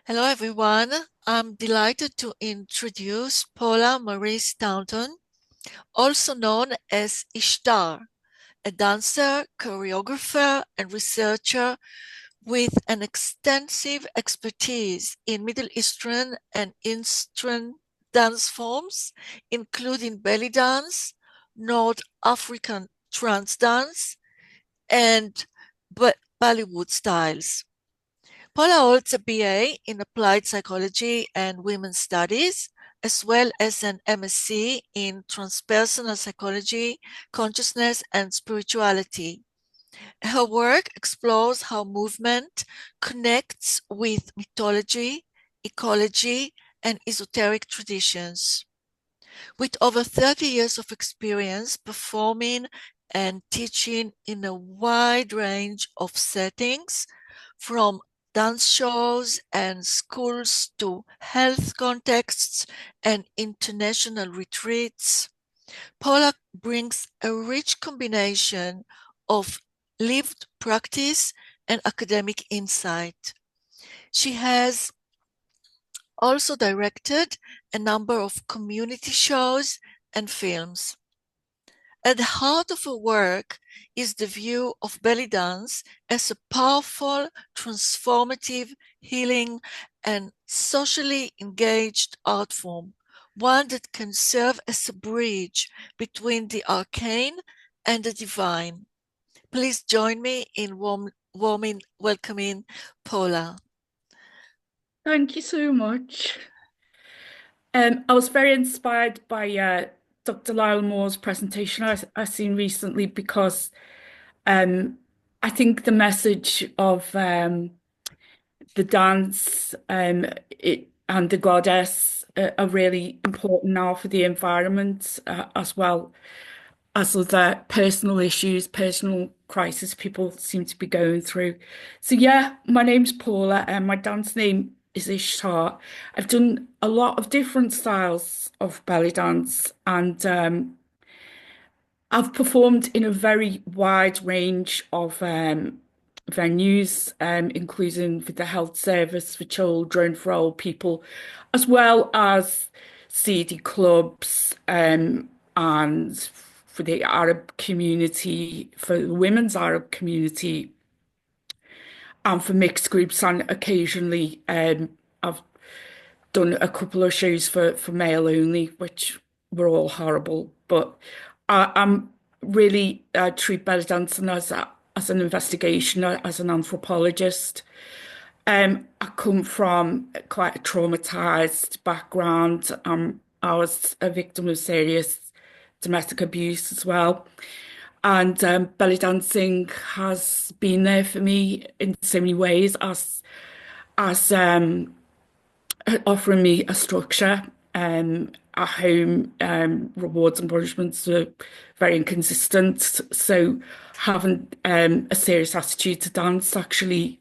Hello, everyone. I'm delighted to introduce Paula Marie Staunton, also known as Ishtar, a dancer, choreographer, and researcher with an extensive expertise in Middle Eastern and Eastern dance forms, including belly dance, North African trance dance, and Bollywood styles. Paula holds a BA in Applied Psychology and Women's Studies, as well as an MSc in Transpersonal Psychology, Consciousness, and Spirituality. Her work explores how movement connects with mythology, ecology, and esoteric traditions. With over 30 years of experience performing and teaching in a wide range of settings, from dance shows and schools to health contexts and international retreats, Paula brings a rich combination of lived practice and academic insight. She has also directed a number of community shows and films. At the heart of her work is the view of belly dance as a powerful, transformative, healing, and socially engaged art form, one that can serve as a bridge between the arcane and the divine. Please join me in warming welcoming Paula. Thank you so much. I was very inspired by Dr. Lyle Moore's presentation I seen recently because um, I think the message of the dance and the goddess are really important now for the environment as well as other personal issues, personal crisis people seem to be going through. So yeah, my name's Paula and my dance name is Ishtar. I've done a lot of different styles of belly dance and I've performed in a very wide range of venues, including for the health service for children, for old people, as well as CD clubs, and for the Arab community, for the women's Arab community, and for mixed groups. And occasionally, I've done a couple of shows for male only, which were all horrible. But I'm really treat belly dancing as an investigation, as an anthropologist. I come from quite a traumatized background. I was a victim of serious domestic abuse as well. And belly dancing has been there for me in so many ways as offering me a structure. At home, rewards and punishments are very inconsistent. So having a serious attitude to dance actually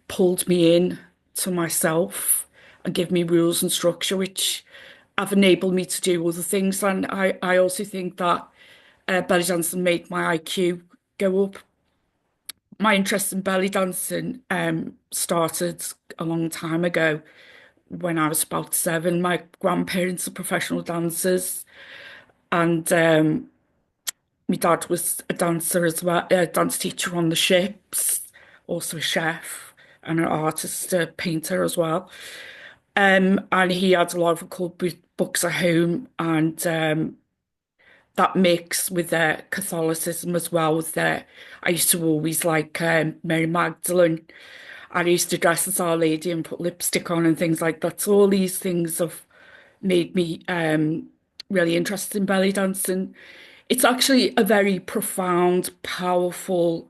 pulled me in to myself and give me rules and structure, which have enabled me to do other things. And I also think that belly dancing made my IQ go up. My interest in belly dancing started a long time ago when I was about 7. My grandparents are professional dancers, and my dad was a dancer as well, a dance teacher on the ships, also a chef and an artist, a painter as well. And he had a lot of occult books at home, and that mix with Catholicism as well. I used to always like Mary Magdalene. I used to dress as Our Lady and put lipstick on and things like that. So all these things have made me really interested in belly dancing. It's actually a very profound, powerful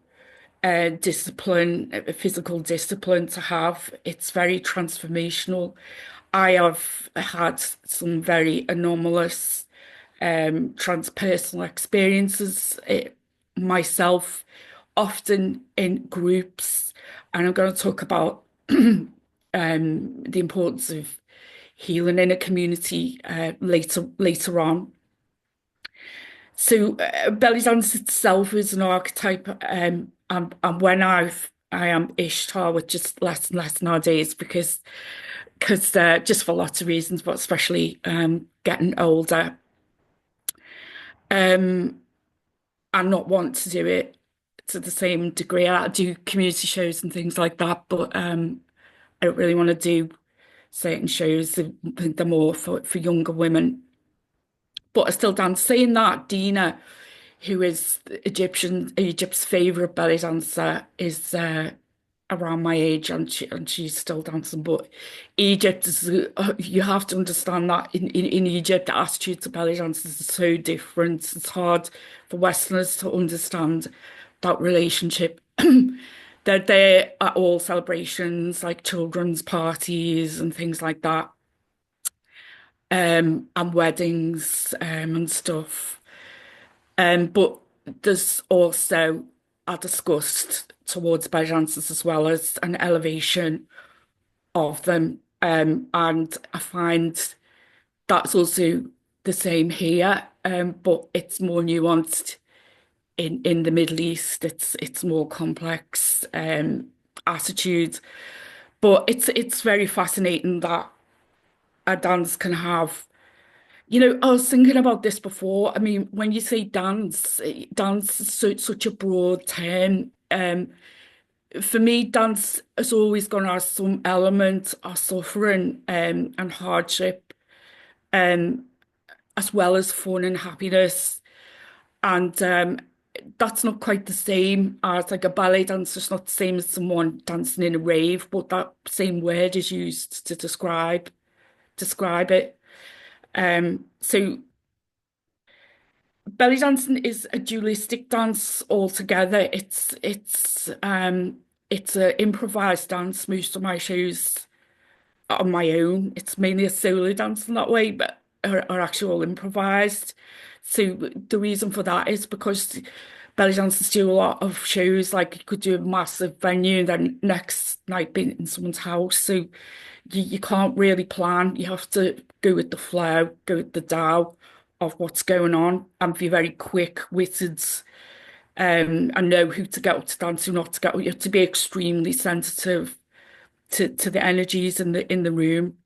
discipline, a physical discipline to have. It's very transformational. I have had some very anomalous transpersonal experiences myself, often in groups, and I'm going to talk about the importance of healing in a community later on. So belly dance itself is an archetype, and when I've I am Ishtar, which is less and less nowadays because just for lots of reasons, but especially getting older, um, and not want to do it to the same degree. I do community shows and things like that, but I don't really want to do certain shows. I think they're more for younger women. But I still dance. Saying that, Dina, who is Egypt's favourite belly dancer, is around my age, and she's still dancing. But Egypt is you have to understand that in Egypt, the attitude to belly dancers is so different. It's hard for Westerners to understand that relationship. They're there at all celebrations, like children's parties and things like that, and weddings, and stuff. But there's also a disgust towards belly dancers as well as an elevation of them. And I find that's also the same here, but it's more nuanced in the Middle East. It's more complex attitude. But it's very fascinating that a dance can have. I was thinking about this before. I mean, when you say dance, dance is such a broad term. For me, dance has always gone as some element of suffering and hardship, um, as well as fun and happiness. And that's not quite the same as like a ballet dancer. It's not the same as someone dancing in a rave, but that same word is used to describe it. So belly dancing is a dualistic dance altogether. It's a improvised dance. Most of my shows are on my own. It's mainly a solo dance in that way, but are actually all improvised. So the reason for that is because belly dancers do a lot of shows, like you could do a massive venue and then next night be in someone's house. So you can't really plan. You have to go with the flow, go with the Tao of what's going on, and be very quick-witted, and know who to get up to dance, who not to get up. You have to be extremely sensitive to the energies in the room.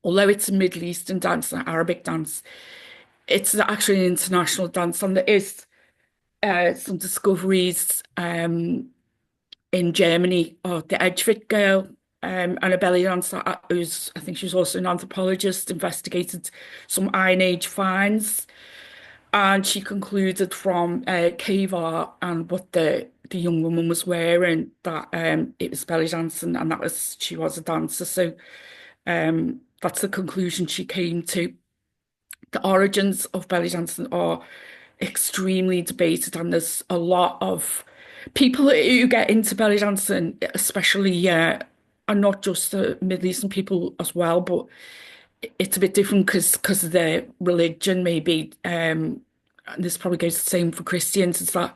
Although it's a Middle Eastern dance, an Arabic dance, it's actually an international dance, and there is some discoveries in Germany. Oh, the Edgefit girl, and a belly dancer who's, I think she was also an anthropologist, investigated some Iron Age finds, and she concluded from cave art and what the young woman was wearing that it was belly dancing, and that was she was a dancer. So that's the conclusion she came to. The origins of belly dancing are extremely debated, and there's a lot of people who get into belly dancing, especially and not just the Middle Eastern people as well, but it's a bit different because of their religion, maybe. And this probably goes the same for Christians. Is that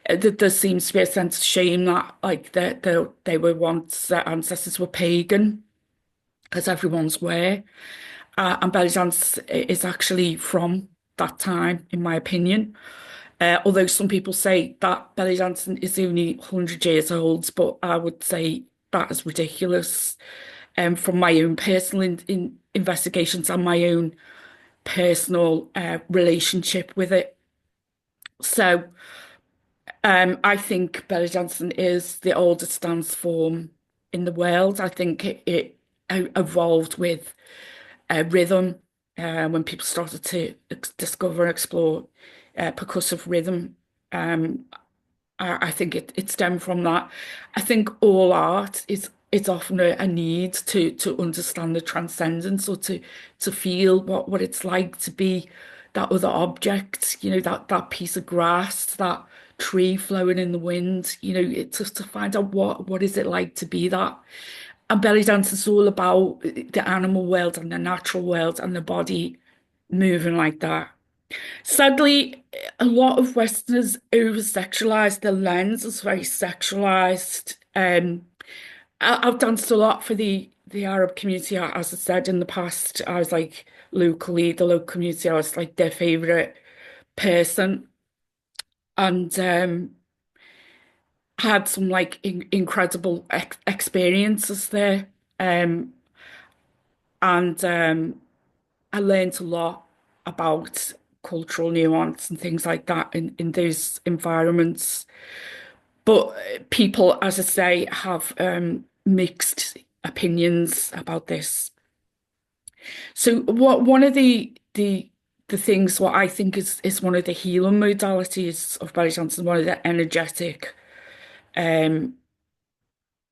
there seems to be a sense of shame that like they were once their ancestors were pagan, as everyone's were. And belly dance is actually from that time, in my opinion. Although some people say that belly dancing is only 100 years old, but I would say that is ridiculous. From my own personal investigations and my own personal relationship with it. So I think belly dancing is the oldest dance form in the world. I think it evolved with rhythm when people started to discover and explore percussive rhythm. Um, I think it stemmed from that. I think all art is often a need to understand the transcendence or to feel what it's like to be that other object, that piece of grass, that tree flowing in the wind, it's just to find out what is it like to be that. And belly dance is all about the animal world and the natural world and the body moving like that. Sadly, a lot of Westerners over-sexualize the lens. It's very sexualized. I've danced a lot for the Arab community. As I said in the past, I was like the local community, I was like their favorite person. And had some like incredible experiences there. Um, and I learned a lot about cultural nuance and things like that in those environments. But people, as I say, have mixed opinions about this. So what one of the things what I think is one of the healing modalities of belly dance and one of the energetic um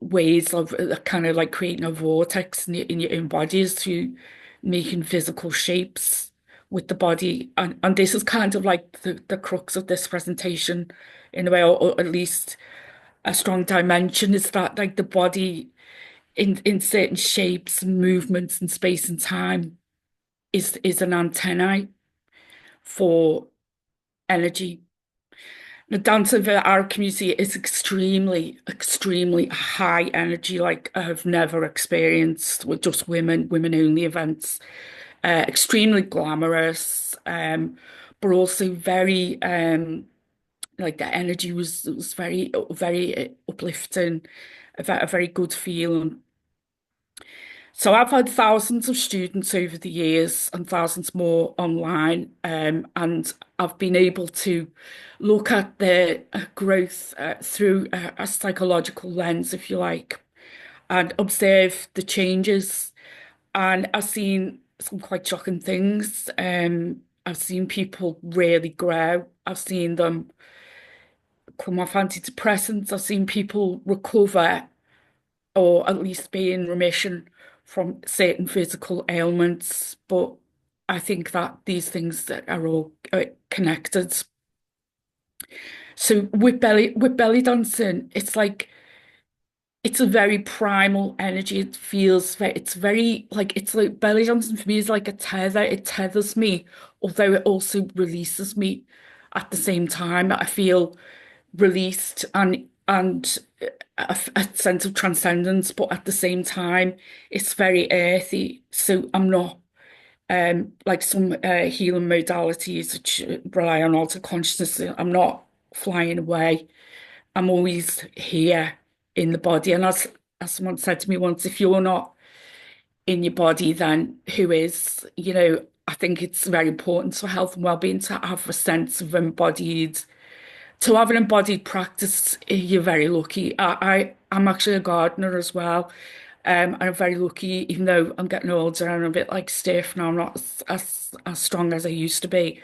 ways of kind of like creating a vortex in your own body is through making physical shapes with the body. And this is kind of like the crux of this presentation in a way, or at least a strong dimension is that like the body in certain shapes and movements in space and time is an antennae for energy. The dance of our community is extremely high energy, like I have never experienced with just women only events. Extremely glamorous, but also very like the energy was very uplifting, a very good feeling. So I've had thousands of students over the years and thousands more online, and I've been able to look at their growth through a psychological lens, if you like, and observe the changes. And I've seen some quite shocking things. I've seen people really grow. I've seen them come off antidepressants. I've seen people recover or at least be in remission from certain physical ailments. But I think that these things that are all connected. So with belly dancing, it's like it's a very primal energy. It feels very, it's very like it's like belly dancing for me is like a tether. It tethers me, although it also releases me at the same time. I feel released and a sense of transcendence, but at the same time, it's very earthy. So I'm not like some healing modalities which rely on altered consciousness. I'm not flying away. I'm always here in the body. And as someone said to me once, if you're not in your body, then who is? You know, I think it's very important for health and well-being to have a sense of embodied to have an embodied practice, you're very lucky. I'm actually a gardener as well. And I'm very lucky, even though I'm getting older and I'm a bit like stiff now, I'm not as strong as I used to be.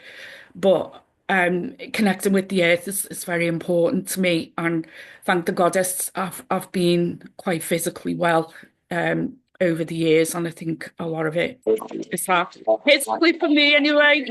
But connecting with the earth is very important to me. And thank the goddess, I've been quite physically well over the years, and I think a lot of it is that. Physically for me anyway.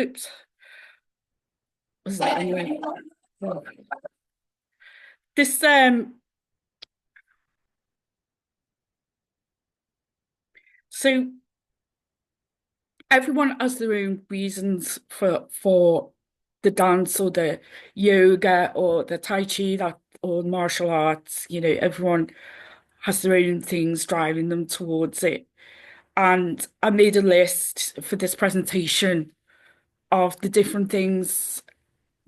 Oops. Was that anyway? This so everyone has their own reasons for the dance or the yoga or the tai chi that or martial arts. Everyone has their own things driving them towards it. And I made a list for this presentation of the different things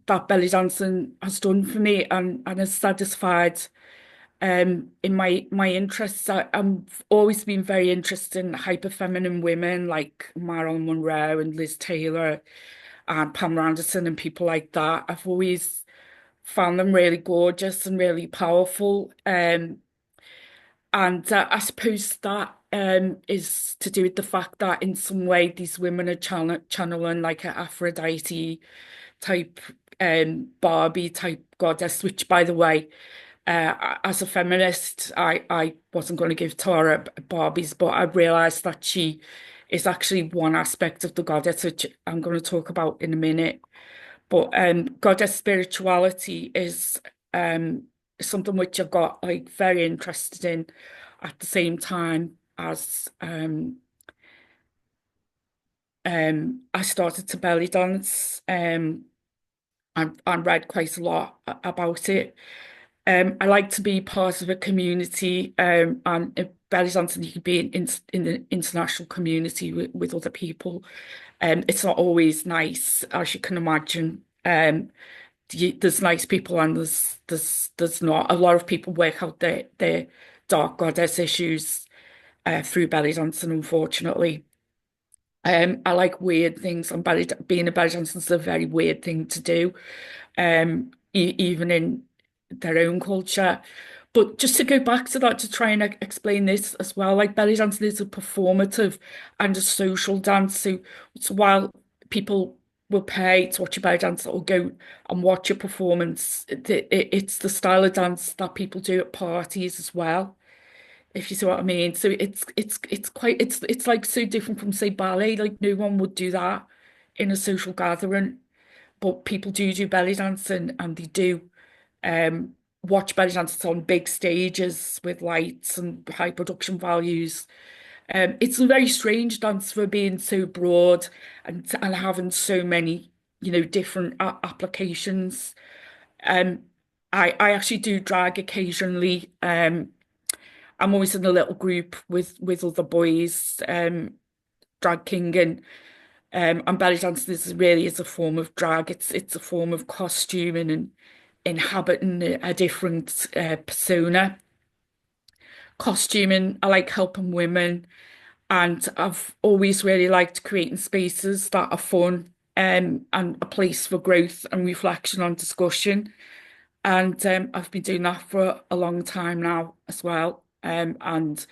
that belly dancing has done for me and has satisfied in my interests. I've always been very interested in hyper feminine women like Marilyn Monroe and Liz Taylor and Pamela Anderson and people like that. I've always found them really gorgeous and really powerful. And I suppose that is to do with the fact that in some way these women are channeling like an Aphrodite type Barbie type goddess, which by the way, as a feminist, I wasn't going to give Tara Barbies, but I realised that she is actually one aspect of the goddess, which I'm going to talk about in a minute. But goddess spirituality is something which I got like very interested in at the same time as I started to belly dance and read quite a lot about it. I like to be part of a community, and belly dancing, you can be in the international community with other people. It's not always nice, as you can imagine. There's nice people and there's not. A lot of people work out their dark goddess issues through belly dancing, unfortunately. I like weird things, and being a belly dancer is a very weird thing to do, even in their own culture. But just to go back to that, to try and explain this as well, like belly dancing is a performative and a social dance. So while people will pay to watch a belly dance or go and watch a performance, it's the style of dance that people do at parties as well, if you see what I mean. So it's like so different from say ballet. Like no one would do that in a social gathering, but people do belly dancing and they do um watch belly dancers on big stages with lights and high production values. It's a very strange dance for being so broad and having so many, different applications. Um, I actually do drag occasionally. I'm always in a little group with other boys, drag king and belly dancing is a form of drag. It's a form of costuming and inhabiting a different persona. Costuming, I like helping women, and I've always really liked creating spaces that are fun and a place for growth and reflection and discussion. And I've been doing that for a long time now as well. And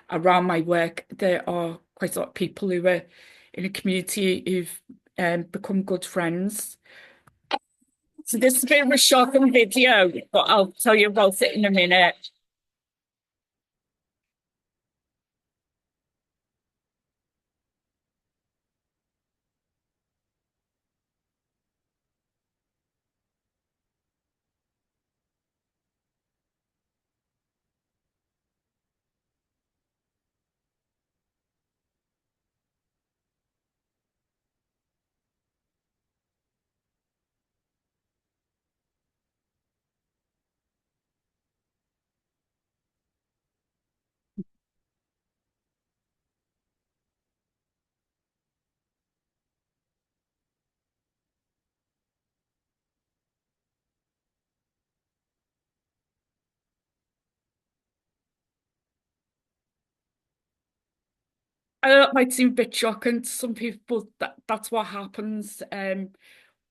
around my work, there are quite a lot of people who are in a community who've become good friends. So this is a bit of a shocking video, but I'll tell you about it in a minute. I know that might seem a bit shocking to some people, but that's what happens.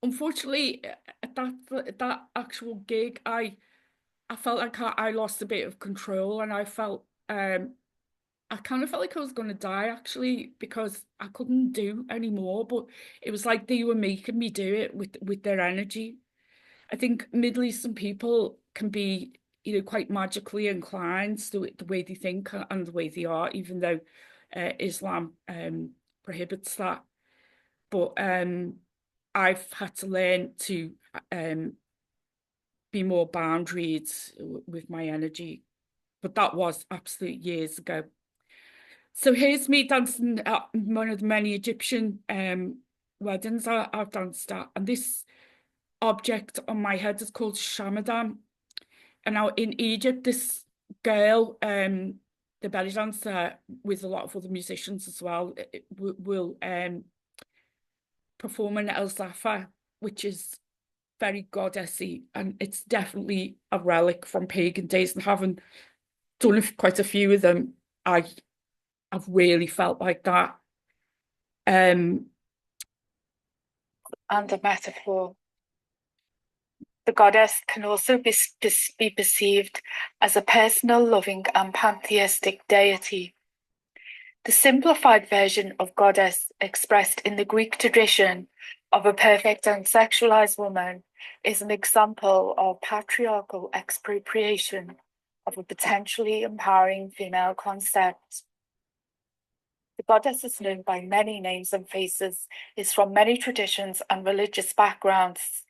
Unfortunately, at that actual gig, I felt like I lost a bit of control, and I kind of felt like I was going to die actually because I couldn't do anymore. But it was like they were making me do it with their energy. I think Middle Eastern people can be, quite magically inclined to the way they think and the way they are, even though Islam prohibits that. But I've had to learn to um, be more boundaried with my energy. But that was absolute years ago. So here's me dancing at one of the many Egyptian weddings I've danced at. And this object on my head is called Shamadan. And now in Egypt, this girl, the belly dancer, with a lot of other musicians as well, will perform an El Zafa, which is very goddessy, and it's definitely a relic from pagan days. And having done quite a few of them, I've really felt like that. Um, And a metaphor. The goddess can also be perceived as a personal, loving, and pantheistic deity. The simplified version of goddess expressed in the Greek tradition of a perfect and sexualized woman is an example of patriarchal expropriation of a potentially empowering female concept. The goddess is known by many names and faces, is from many traditions and religious backgrounds.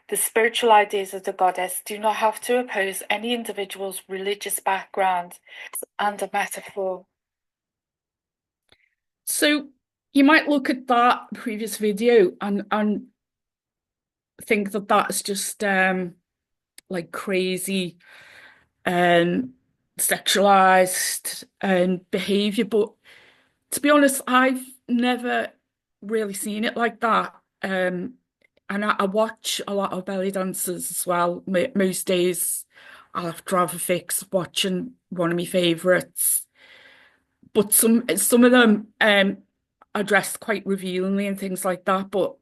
The spiritual ideas of the goddess do not have to oppose any individual's religious background and a metaphor. so you might look at that previous video and think that that's just like crazy sexualized behavior, but to be honest, I've never really seen it like that. And I watch a lot of belly dancers as well. Most days I'll have to have a fix watching one of my favourites. But some of them are dressed quite revealingly and things like that, but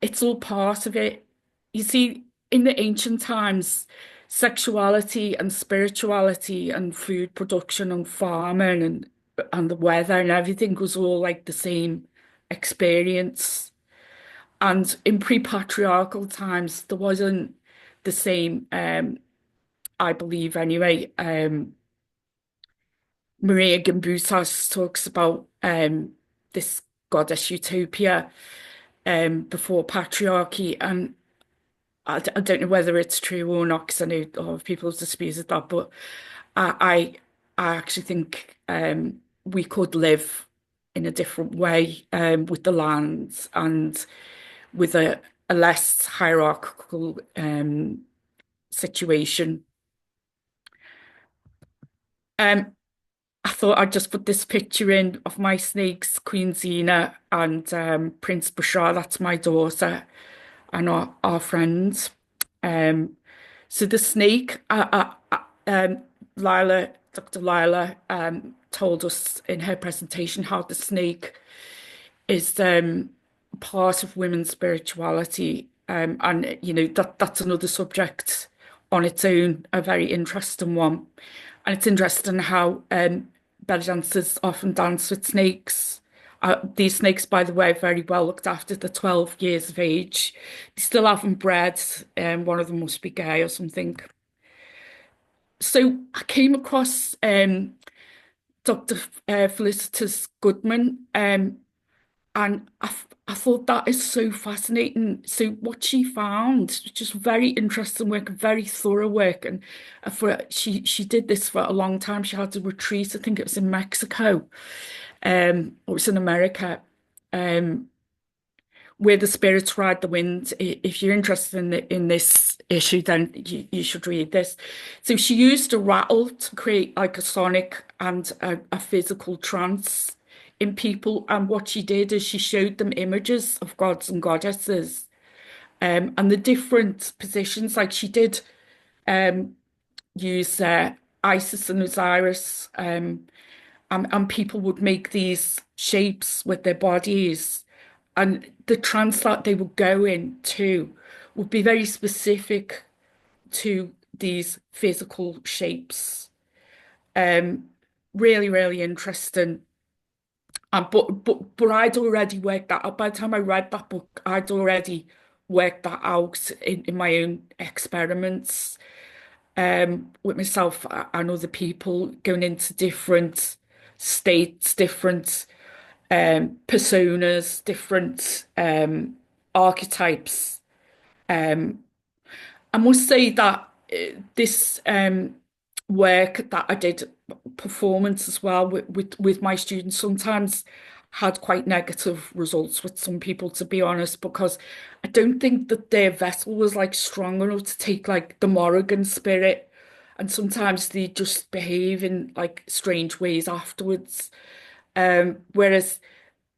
it's all part of it. You see, in the ancient times, sexuality and spirituality and food production and farming and the weather and everything was all like the same experience. And in pre-patriarchal times, there wasn't the same, I believe anyway. Maria Gimbutas talks about this goddess utopia before patriarchy, and I don't know whether it's true or not because I know a lot of people have disputed that, but I I actually think we could live in a different way with the land and with a less hierarchical situation. Um, I thought I'd just put this picture in of my snakes, Queen Zena and Prince Bashar. That's my daughter and our friends. Um, so the snake, Dr. Lila, told us in her presentation how the snake is part of women's spirituality, and that's another subject on its own, a very interesting one. And it's interesting how belly dancers often dance with snakes. These snakes, by the way, are very well looked after. They're 12 years of age. They still haven't bred. One of them must be gay or something. So I came across Dr. Felicitas Goodman, and I thought that is so fascinating. So what she found, just very interesting work, very thorough work, and she did this for a long time. She had a retreat, I think it was in Mexico, or it was in America, um, where the spirits ride the wind. If you're interested in this issue, then you should read this. So she used a rattle to create like a sonic and a physical trance in people. And what she did is she showed them images of gods and goddesses, and the different positions. Like she did use Isis and Osiris, and people would make these shapes with their bodies, and the trance that they would go into would be very specific to these physical shapes. Really, really interesting. But I'd already worked that out. By the time I read that book, I'd already worked that out in my own experiments, with myself and other people, going into different states, different personas, different archetypes. I must say that this work that I did, performance as well with my students, sometimes had quite negative results with some people, to be honest, because I don't think that their vessel was like strong enough to take like the Morrigan spirit, and sometimes they just behave in like strange ways afterwards. Whereas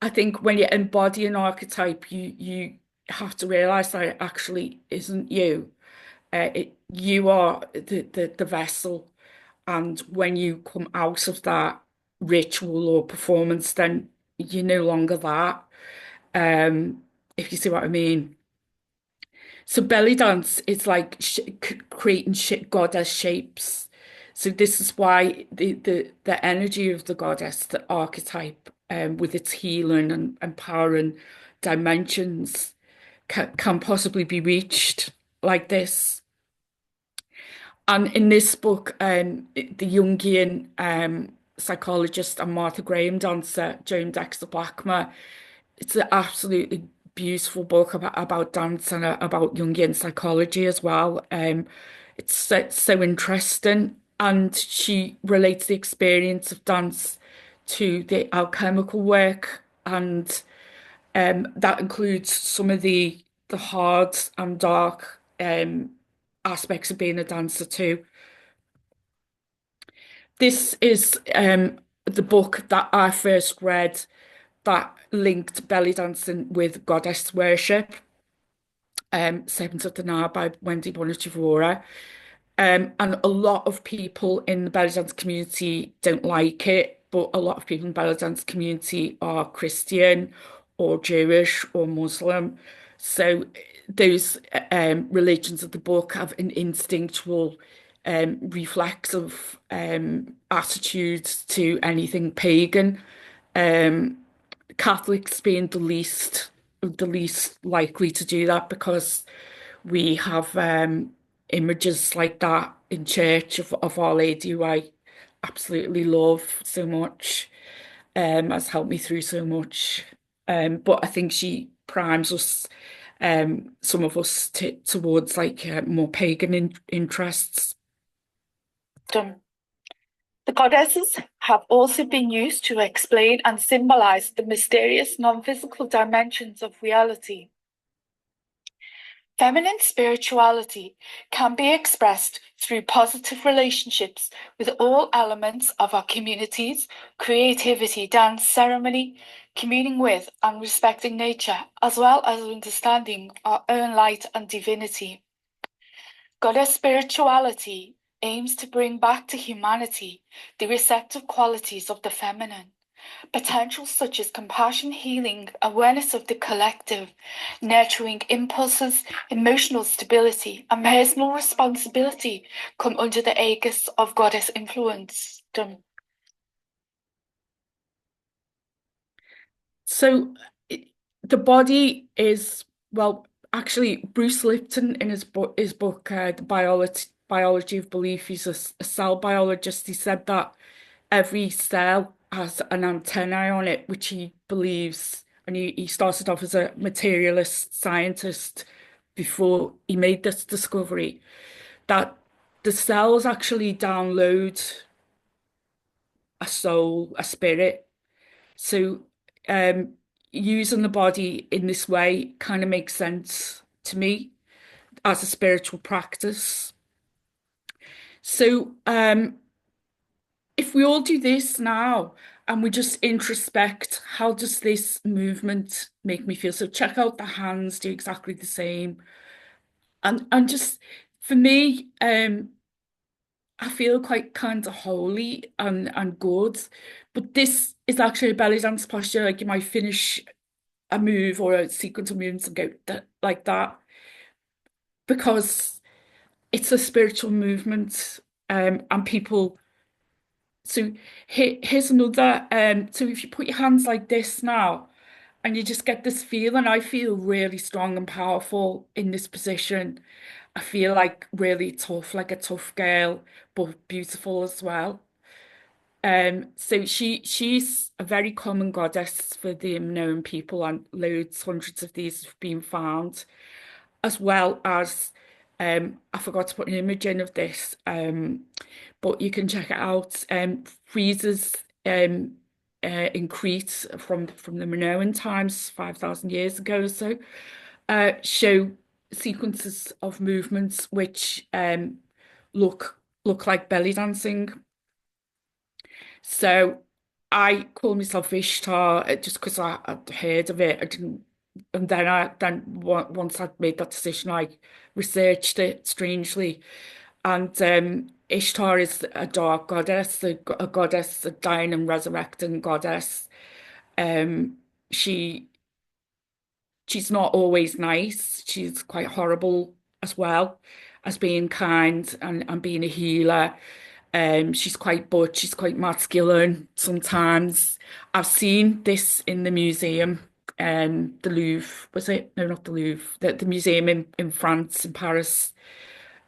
I think when you embody an archetype, you have to realize that it actually isn't you. You are the vessel, and when you come out of that ritual or performance, then you're no longer that. If you see what I mean. So belly dance is like creating goddess shapes. So this is why the energy of the goddess, the archetype, with its healing and empowering dimensions, can possibly be reached like this. And in this book, the Jungian psychologist and Martha Graham dancer, Joan Dexter Blackmer, it's an absolutely beautiful book about dance and about Jungian psychology as well. It's so interesting. And she relates the experience of dance to the alchemical work, and that includes some of the hard and dark aspects of being a dancer too. This is the book that I first read that linked belly dancing with goddess worship, Serpent of the Nile by Wendy Bonacivora. And a lot of people in the belly dance community don't like it, but a lot of people in the belly dance community are Christian or Jewish or Muslim. So those religions of the book have an instinctual, reflexive attitude to anything pagan. Catholics being the least likely to do that, because we have images like that in church of Our Lady, who I absolutely love so much, has helped me through so much. But I think she primes us, some of us, towards like more pagan interests. Done. The goddesses have also been used to explain and symbolize the mysterious non-physical dimensions of reality. Feminine spirituality can be expressed through positive relationships with all elements of our communities, creativity, dance, ceremony, communing with and respecting nature, as well as understanding our own light and divinity. Goddess spirituality aims to bring back to humanity the receptive qualities of the feminine, potentials such as compassion, healing, awareness of the collective, nurturing impulses, emotional stability, and personal responsibility come under the aegis of goddess influence. Done. So the body is, well, actually, Bruce Lipton in his book, The Biology of Belief, he's a cell biologist. He said that every cell has an antennae on it, which he believes, and he started off as a materialist scientist before he made this discovery, that the cells actually download a soul, a spirit. So using the body in this way kind of makes sense to me as a spiritual practice. So if we all do this now and we just introspect, how does this movement make me feel? So check out the hands, do exactly the same. And just for me, I feel quite kind of holy and good. But this is actually a belly dance posture. Like you might finish a move or a sequence of movements and go like that because it's a spiritual movement. And people. So here's another. So if you put your hands like this now, and you just get this feeling, I feel really strong and powerful in this position. I feel like really tough, like a tough girl, but beautiful as well. So she's a very common goddess for the unknown people, and loads, hundreds of these have been found, as well as I forgot to put an image in of this, but you can check it out. Friezes in Crete from the Minoan times, 5,000 years ago or so, show sequences of movements which look like belly dancing. So I call myself Ishtar just because I'd heard of it. I didn't, and once I'd made that decision, I researched it strangely. And Ishtar is a dark goddess, a goddess, a dying and resurrecting goddess. Um, she she's not always nice. She's quite horrible as well as being kind and being a healer. She's quite butch, she's quite masculine sometimes. I've seen this in the museum, the Louvre, was it? No, not the Louvre, the museum in France, in Paris.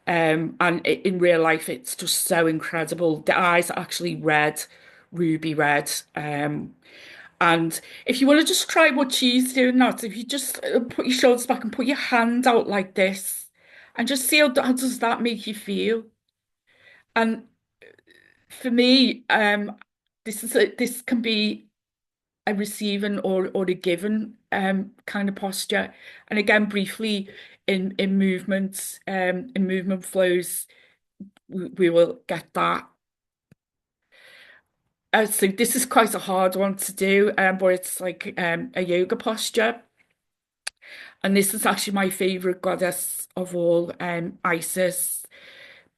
And in real life, it's just so incredible. The eyes are actually red, ruby red. And if you want to just try what she's doing now, so if you just put your shoulders back and put your hand out like this, and just see how does that make you feel? And for me, this can be a receiving or a given kind of posture. And again, briefly in movement flows, we will get that. So this is quite a hard one to do, but it's like a yoga posture. And this is actually my favorite goddess of all, Isis,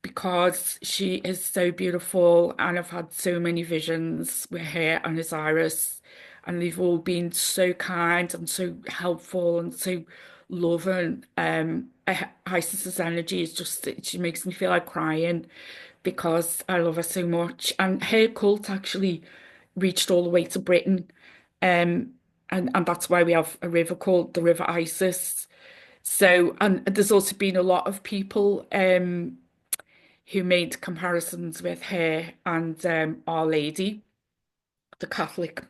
because she is so beautiful and I've had so many visions with her and Osiris, and they've all been so kind and so helpful and so loving. Isis's energy is just, she makes me feel like crying because I love her so much. And her cult actually reached all the way to Britain. Um, and that's why we have a river called the River Isis. So, and there's also been a lot of people who made comparisons with her and Our Lady, the Catholic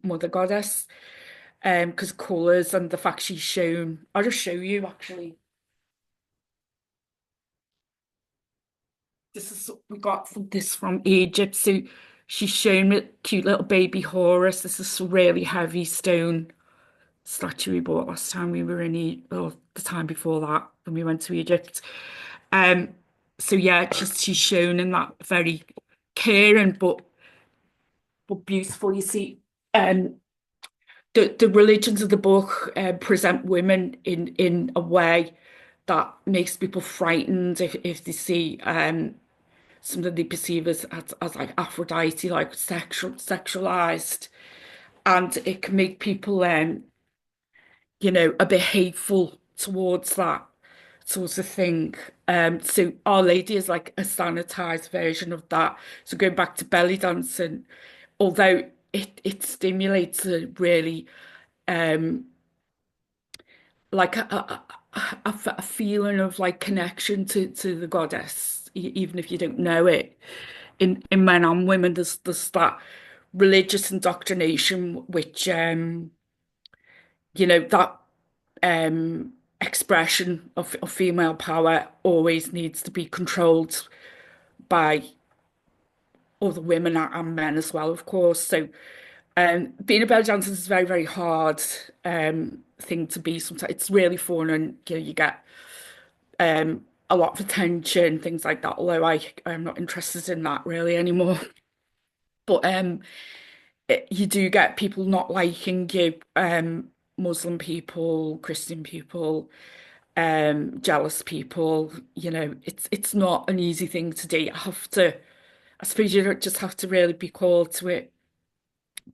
mother goddess, because colours and the fact she's shown. I'll just show you actually. This is we got this from Egypt. So she's shown a cute little baby Horus. This is a really heavy stone statue we bought last time we were in or the time before that when we went to Egypt. Um, so yeah, she's shown in that very caring but beautiful. You see, the religions of the book present women in a way that makes people frightened if they see something they perceive as like Aphrodite, like sexualized, and it can make people a bit hateful towards that sort of thing. So Our Lady is like a sanitized version of that. So going back to belly dancing, although it stimulates a really um like a feeling of like connection to the goddess, even if you don't know it. In men and women, there's that religious indoctrination which that expression of female power always needs to be controlled by other women and men as well, of course. So being a belly dancer is a very, very hard thing to be. Sometimes it's really fun and you get a lot of attention, things like that. Although I'm not interested in that really anymore. But you do get people not liking you, Muslim people, Christian people. jealous people. You know, it's not an easy thing to do. You have to, I suppose you just have to really be called to it.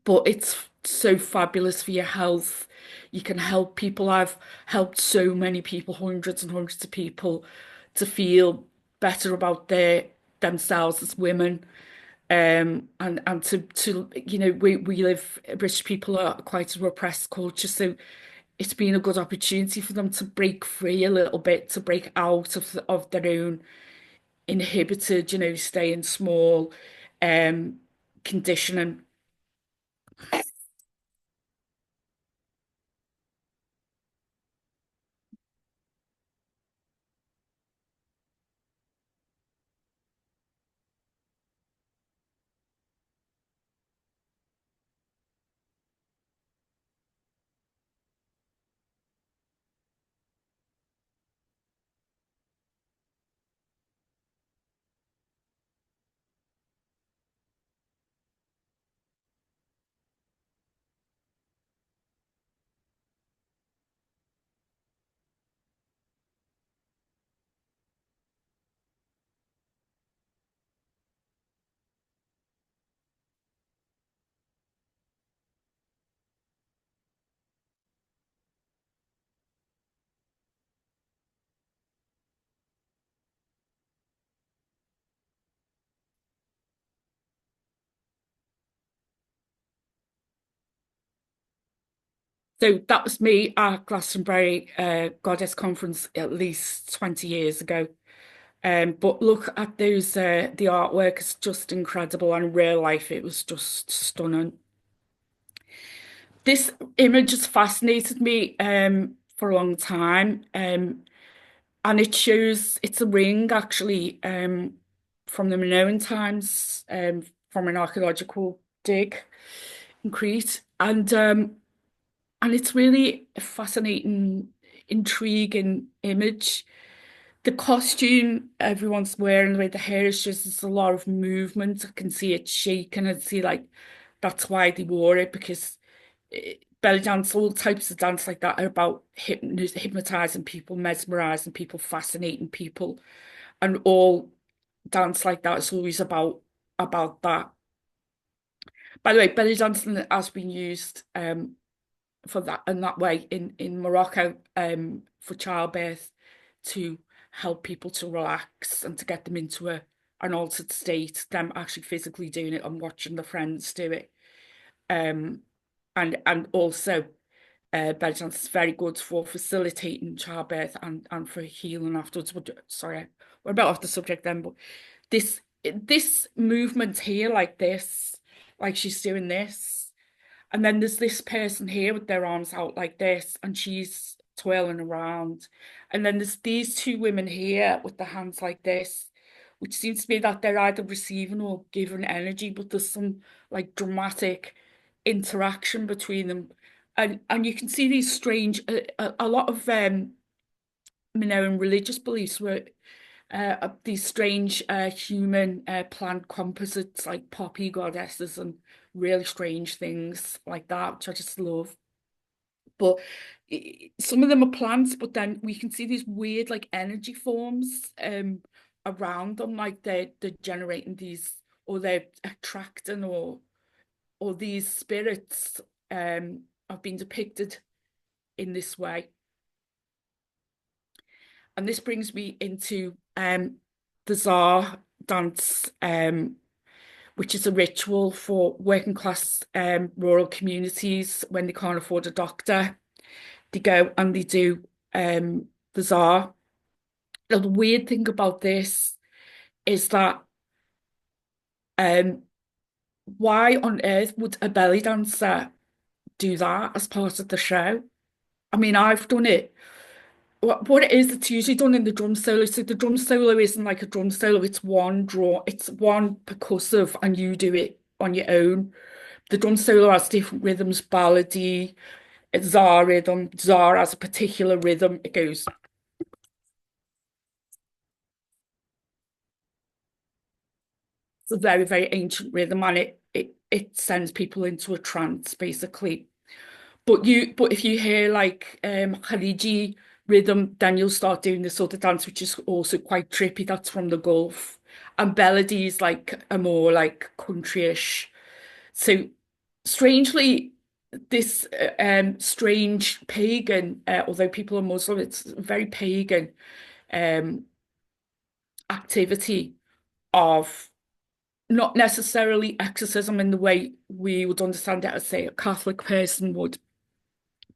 But it's so fabulous for your health. You can help people. I've helped so many people, hundreds and hundreds of people, to feel better about themselves as women. And to you know, we live, British people are quite a repressed culture, so it's been a good opportunity for them to break free a little bit, to break out of their own inhibited, you know, staying small um conditioning. So that was me at Glastonbury Goddess Conference at least 20 years ago. But look at those, the artwork is just incredible, and in real life it was just stunning. This image has fascinated me for a long time, and it shows it's a ring actually from the Minoan times, from an archaeological dig in Crete, and it's really a fascinating, intriguing image. The costume everyone's wearing, the way the hair is just, there's a lot of movement. I can see it shaking. I see like that's why they wore it, because belly dance, all types of dance like that are about hypnotizing people, mesmerizing people, fascinating people, and all dance like that is always about that. By the way, belly dancing has been used for that in that way in Morocco for childbirth, to help people to relax and to get them into an altered state, them actually physically doing it and watching the friends do it. Um, and also belly dance is very good for facilitating childbirth and for healing afterwards. But sorry, we're about off the subject then, but this movement here, like this, like she's doing this. And then there's this person here with their arms out like this, and she's twirling around. And then there's these two women here with their hands like this, which seems to be that they're either receiving or giving energy, but there's some like dramatic interaction between them. And you can see these strange, a lot of Minoan religious beliefs were these strange human plant composites like poppy goddesses and really strange things like that, which I just love. But some of them are plants, but then we can see these weird like energy forms around them, like they're generating these, or they're attracting, or these spirits have been depicted in this way. And this brings me into the Zāar dance, which is a ritual for working class rural communities when they can't afford a doctor. They go and they do the Zāar. Now, the weird thing about this is that um, why on earth would a belly dancer do that as part of the show? I mean, I've done it. What it is, it's usually done in the drum solo. So the drum solo isn't like a drum solo, it's one draw, it's one percussive, and you do it on your own. The drum solo has different rhythms, ballady, Zāar rhythm. Zāar has a particular rhythm. It goes. It's a very, very ancient rhythm, and it sends people into a trance, basically. But if you hear like Khariji rhythm, then you'll start doing this other dance, which is also quite trippy. That's from the Gulf. And melody is like a more like countryish. So strangely, this strange pagan, although people are Muslim, it's very pagan um, activity of not necessarily exorcism in the way we would understand it as, say, a Catholic person would,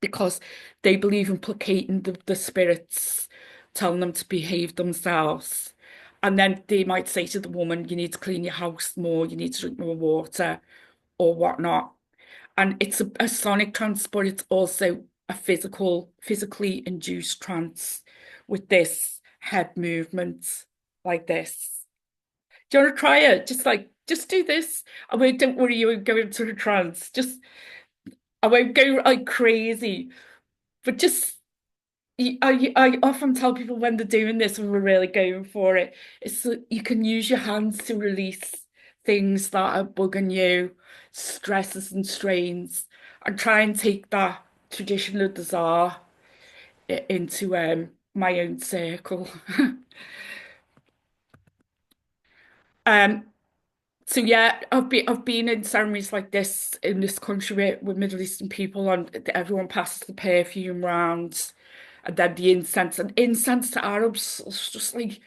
because they believe in placating the spirits, telling them to behave themselves. And then they might say to the woman, you need to clean your house more, you need to drink more water, or whatnot. And it's a sonic trance, but it's also a physically induced trance with this head movement like this. Do you want to try it? Just do this. I won't, don't worry, you won't go into a trance. I won't go like crazy, but just, I often tell people when they're doing this, when we're really going for it, it's that you can use your hands to release things that are bugging you, stresses and strains, and try and take that tradition of the Zāar into my own circle. Um, So yeah, I've been in ceremonies like this in this country with Middle Eastern people, and everyone passes the perfume round, and then the incense. And incense to Arabs is just like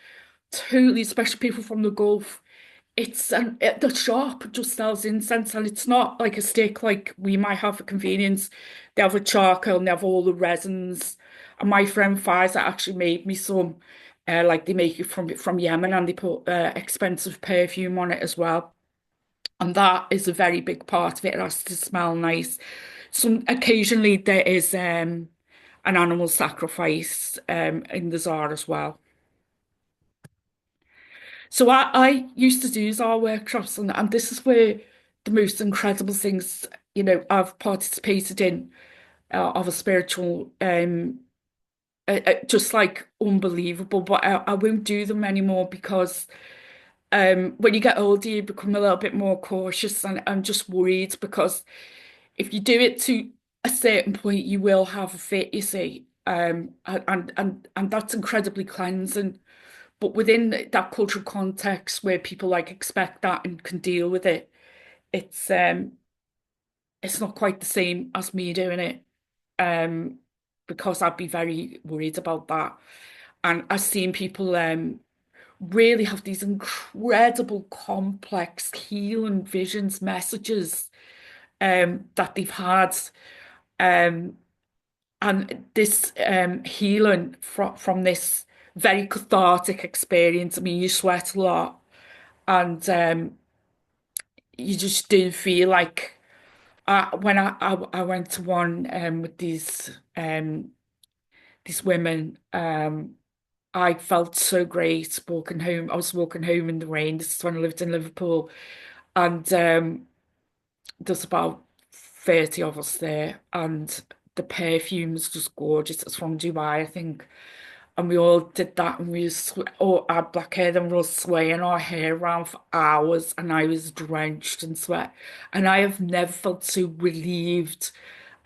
totally, especially people from the Gulf. The shop just sells incense, and it's not like a stick like we might have for convenience. They have a charcoal, and they have all the resins. And my friend Faiza actually made me some. Like they make it from Yemen, and they put expensive perfume on it as well. And that is a very big part of it. It has to smell nice. Occasionally there is an animal sacrifice in the Zāar as well. So I used to do Zāar workshops, and this is where the most incredible things, I've participated in of a spiritual, just like unbelievable. But I won't do them anymore because when you get older, you become a little bit more cautious, and I'm just worried because if you do it to a certain point, you will have a fit, you see. And that's incredibly cleansing. But within that cultural context where people like expect that and can deal with it, it's um it's not quite the same as me doing it. Um because I'd be very worried about that. And I've seen people really have these incredible complex healing visions, messages that they've had. Um And this healing from this very cathartic experience. I mean, you sweat a lot, and you just do feel like when I went to one with these women, I felt so great walking home. I was walking home in the rain. This is when I lived in Liverpool, and there's about 30 of us there, and the perfume's just gorgeous. It's from Dubai, I think. And we all did that, and all had black hair, and we were all swaying our hair around for hours, and I was drenched in sweat. And I have never felt so relieved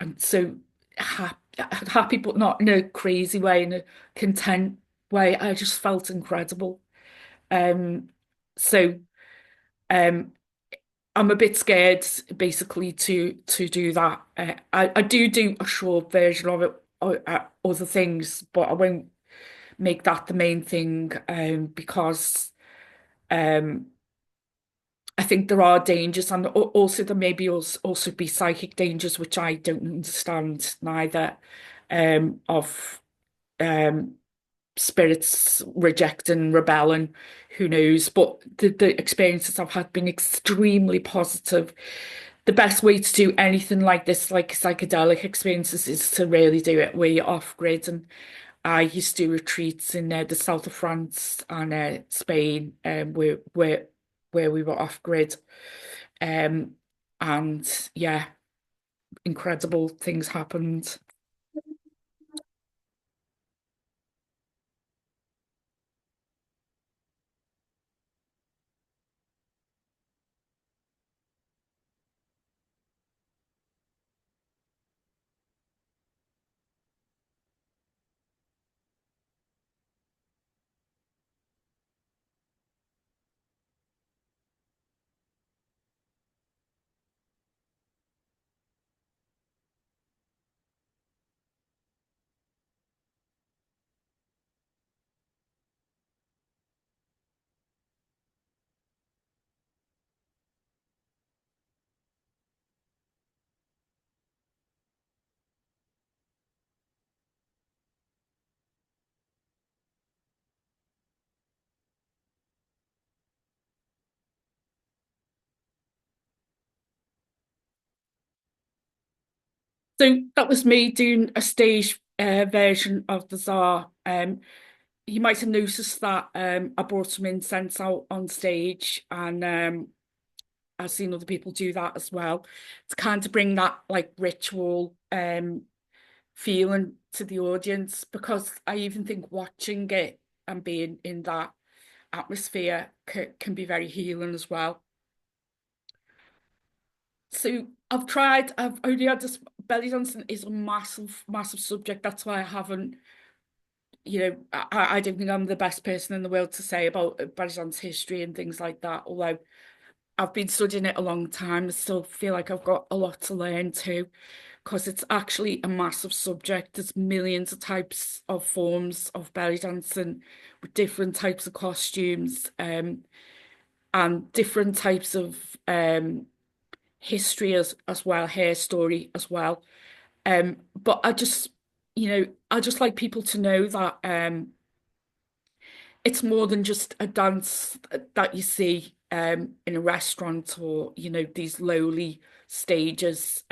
and so happy, but not in a crazy way, in a content way. I just felt incredible. Um, so um, I'm a bit scared, basically, to do that. I do a short version of it, other things, but I won't make that the main thing because um, I think there are dangers, and also there may be also be psychic dangers, which I don't understand neither, of um, spirits rejecting, rebelling, who knows? But the experiences I've had been extremely positive. The best way to do anything like this, like psychedelic experiences, is to really do it where you're off grid. And I used to do retreats in the south of France and Spain, where we were off grid. Um, and yeah, incredible things happened. So that was me doing a stage version of the Zāar. You might have noticed that I brought some incense out on stage, and I've seen other people do that as well, to kind of bring that like ritual feeling to the audience, because I even think watching it and being in that atmosphere can be very healing as well. So I've only had this, belly dancing is a massive, massive subject. That's why I haven't, I don't think I'm the best person in the world to say about belly dance history and things like that. Although I've been studying it a long time, I still feel like I've got a lot to learn too, because it's actually a massive subject. There's millions of types of forms of belly dancing with different types of costumes, and different types of history as well, hair story as well. But I just like people to know that it's more than just a dance that you see in a restaurant, or these lowly stages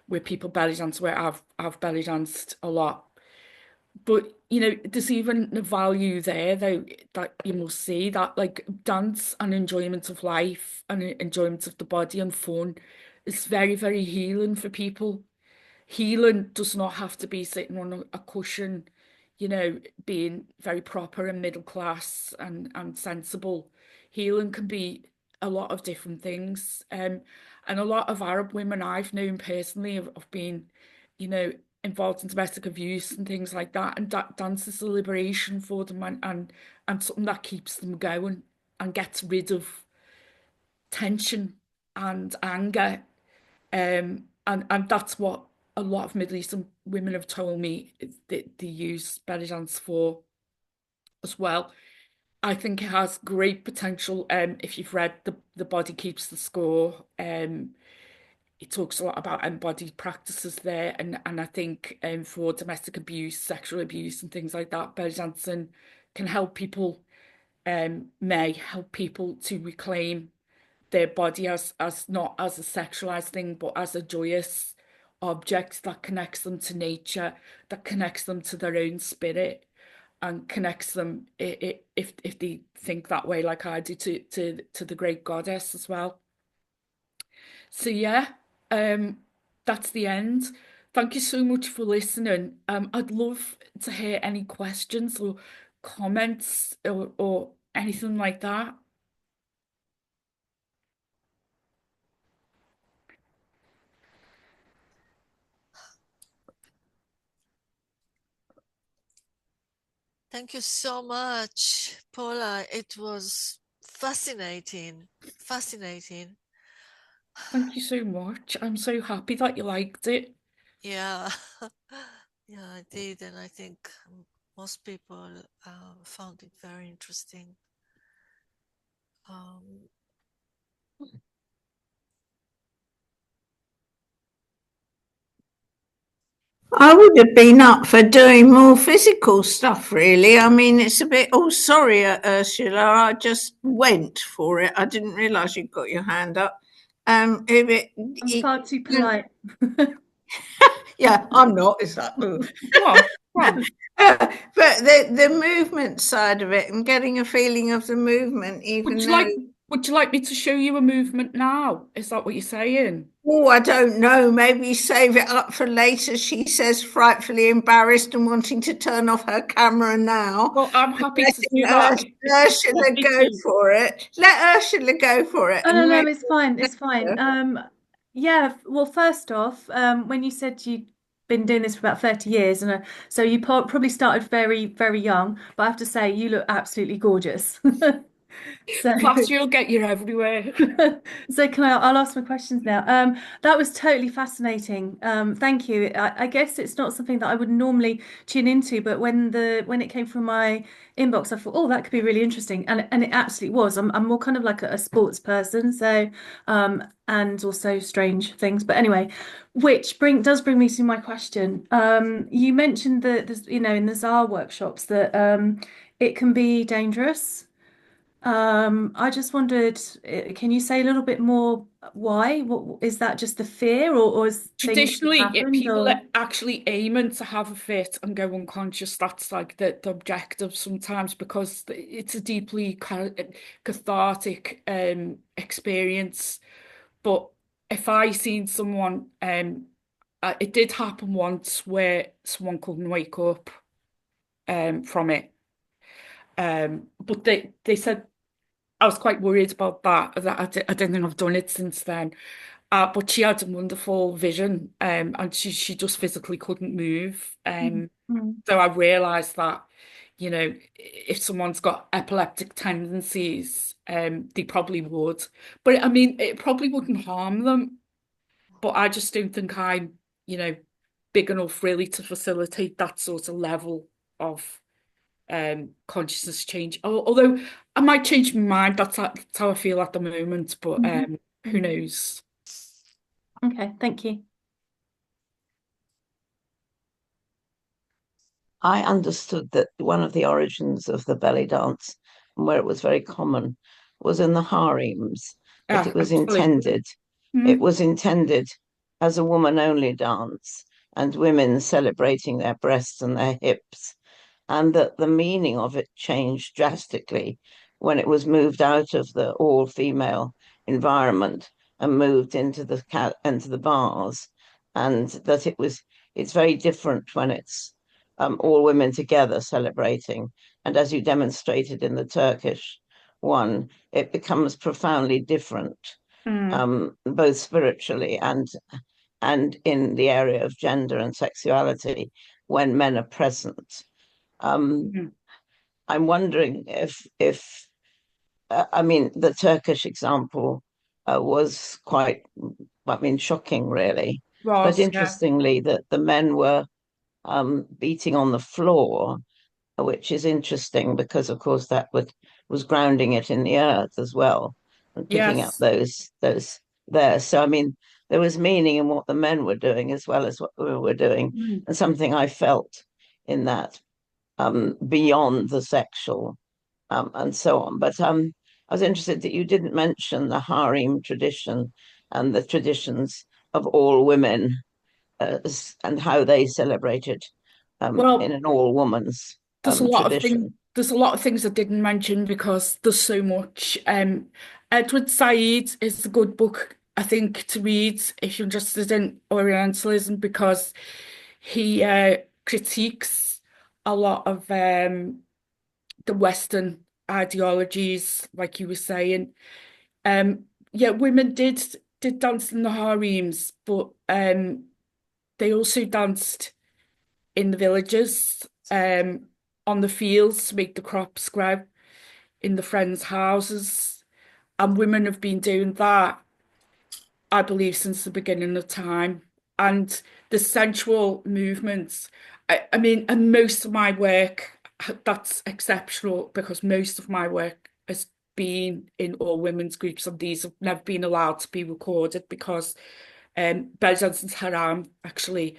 where people belly dance, where I've belly danced a lot. But there's even a value there though, that you must see, that like dance and enjoyment of life and enjoyment of the body and fun is very, very healing for people. Healing does not have to be sitting on a cushion, being very proper and middle class and sensible. Healing can be a lot of different things. And a lot of Arab women I've known personally have been, you know, involved in domestic abuse and things like that. And that dance is a liberation for them, and something that keeps them going and gets rid of tension and anger. And that's what a lot of Middle Eastern women have told me that they use belly dance for as well. I think it has great potential. If you've read the Body Keeps the Score, it talks a lot about embodied practices there, and I think for domestic abuse, sexual abuse, and things like that, belly dancing can help people, may help people to reclaim their body as not as a sexualized thing, but as a joyous object that connects them to nature, that connects them to their own spirit, and connects them, if they think that way, like I do, to the great goddess as well. So yeah, um, that's the end. Thank you so much for listening. I'd love to hear any questions or comments, or anything like that. Thank you so much, Paula. It was fascinating, fascinating. Thank you so much. I'm so happy that you liked it. Yeah, yeah, I did, and I think most people found it very interesting. Um, I would have been up for doing more physical stuff, really. I mean, it's a bit, oh, sorry, Ursula. I just went for it. I didn't realise you'd got your hand up. If it, I'm far too polite. yeah, I'm not. Is that? Come on. But the movement side of it and getting a feeling of the movement, even though. Would you like me to show you a movement now? Is that what you're saying? Oh, I don't know. Maybe save it up for later. She says, frightfully embarrassed and wanting to turn off her camera now. Well, I'm happy to do that. Ursula go for it. Let Ursula go for it. Oh, no, it's fine. It's fine. Yeah, well, first off, when you said you'd been doing this for about 30 years, and so you probably started very, very young, but I have to say, you look absolutely gorgeous. So Plus, you'll get you everywhere. So I'll ask my questions now. That was totally fascinating. Thank you. I guess it's not something that I would normally tune into, but when it came from my inbox, I thought, oh, that could be really interesting. And it absolutely was. I'm more kind of like a sports person, so and also strange things. But anyway, which does bring me to my question. You mentioned that there's, in the Zāar workshops that it can be dangerous. I just wondered, can you say a little bit more why? What is that, just the fear, or is things Traditionally, happened, people or? are actually aiming to have a fit and go unconscious. That's like the objective sometimes, because it's a deeply cathartic experience. But if I seen someone, it did happen once where someone couldn't wake up from it. But they said I was quite worried about that. That I don't think I've done it since then. But she had a wonderful vision, and she just physically couldn't move. Mm. So I realised that, if someone's got epileptic tendencies, they probably would. But I mean, it probably wouldn't harm them. But I just don't think I'm, big enough really to facilitate that sort of level of consciousness change. Although I might change my mind. That's how I feel at the moment. But who knows? Okay, thank you. I understood that one of the origins of the belly dance, and where it was very common, was in the harems, that it was Absolutely. intended as a woman-only dance, and women celebrating their breasts and their hips, and that the meaning of it changed drastically when it was moved out of the all-female environment and moved into the bars, and that it's very different when it's all women together celebrating. And as you demonstrated in the Turkish one, it becomes profoundly different, both spiritually and in the area of gender and sexuality when men are present. I'm wondering if I mean, the Turkish example was quite, I mean, shocking, really. But Was, yeah. interestingly, that the men were beating on the floor, which is interesting because, of course, was grounding it in the earth as well and picking up Yes. those there. So, I mean, there was meaning in what the men were doing as well as what the women were doing, and something I felt in that beyond the sexual and so on. But I was interested that you didn't mention the harem tradition and the traditions of all women and how they celebrated in Well, an all woman's there's a lot of things. tradition. There's a lot of things I didn't mention because there's so much. Edward Said is a good book, I think, to read if you're interested in Orientalism, because he critiques a lot of the Western ideologies, like you were saying. Yeah, women did dance in the harems, but they also danced in the villages, on the fields to make the crops grow, in the friends' houses. And women have been doing that, I believe, since the beginning of time. And the sensual movements, I mean, and most of my work, that's exceptional because most of my work has been in all women's groups, and these have never been allowed to be recorded because belly dancing's haram, actually,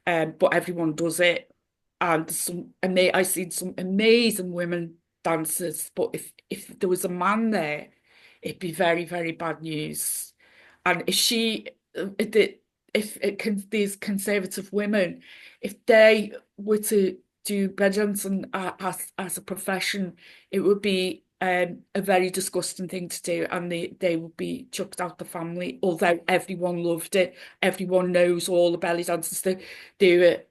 but everyone does it. And I've seen some amazing women dancers, but if there was a man there, it'd be very, very bad news. And these conservative women, if they were to do belly dancing as a profession, it would be a very disgusting thing to do, and they would be chucked out the family. Although everyone loved it, everyone knows all the belly dancers. They were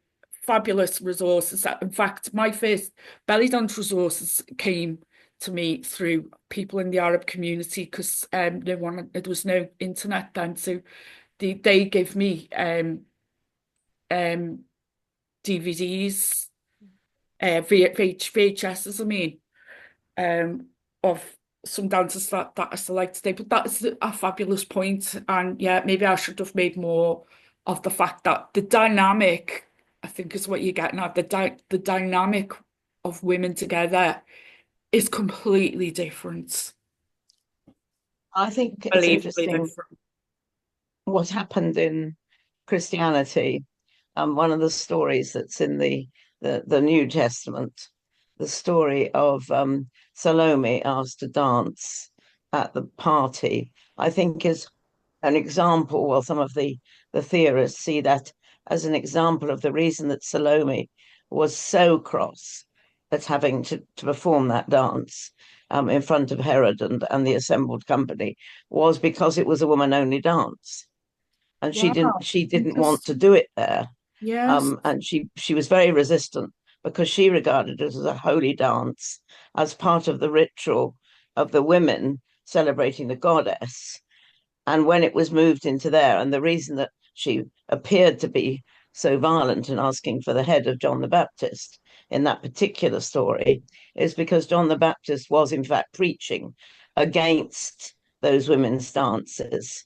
fabulous resources. In fact, my first belly dance resources came to me through people in the Arab community because there was no internet then, so they gave me DVDs, VHSs, I mean, of some dancers that I still like today. But that's a fabulous point, and yeah, maybe I should have made more of the fact that the dynamic, I think, is what you're getting at. The dynamic of women together is completely different. I think it's Unbelievably interesting different. what happened in Christianity. One of the stories that's in the New Testament the story of Salome asked to dance at the party, I think is an example. Well, some of the theorists see that as an example of the reason that Salome was so cross at having to perform that dance in front of Herod and the assembled company, was because it was a woman-only dance, and Wow. she didn't want to do it there. Yes. And she was very resistant because she regarded it as a holy dance, as part of the ritual of the women celebrating the goddess. And when it was moved into there, and the reason that she appeared to be so violent in asking for the head of John the Baptist in that particular story is because John the Baptist was in fact preaching against those women's dances.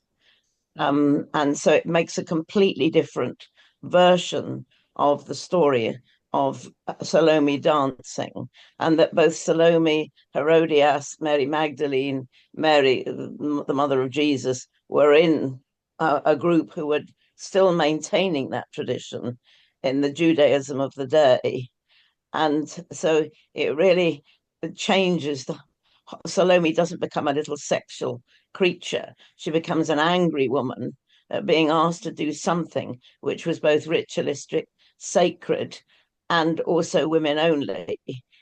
And so it makes a completely different version of the story of Salome dancing, and that both Salome, Herodias, Mary Magdalene, Mary, the mother of Jesus, were in a group who were still maintaining that tradition in the Judaism of the day. And so it really changes the Salome doesn't become a little sexual creature. She becomes an angry woman being asked to do something which was both ritualistic, sacred, and also women only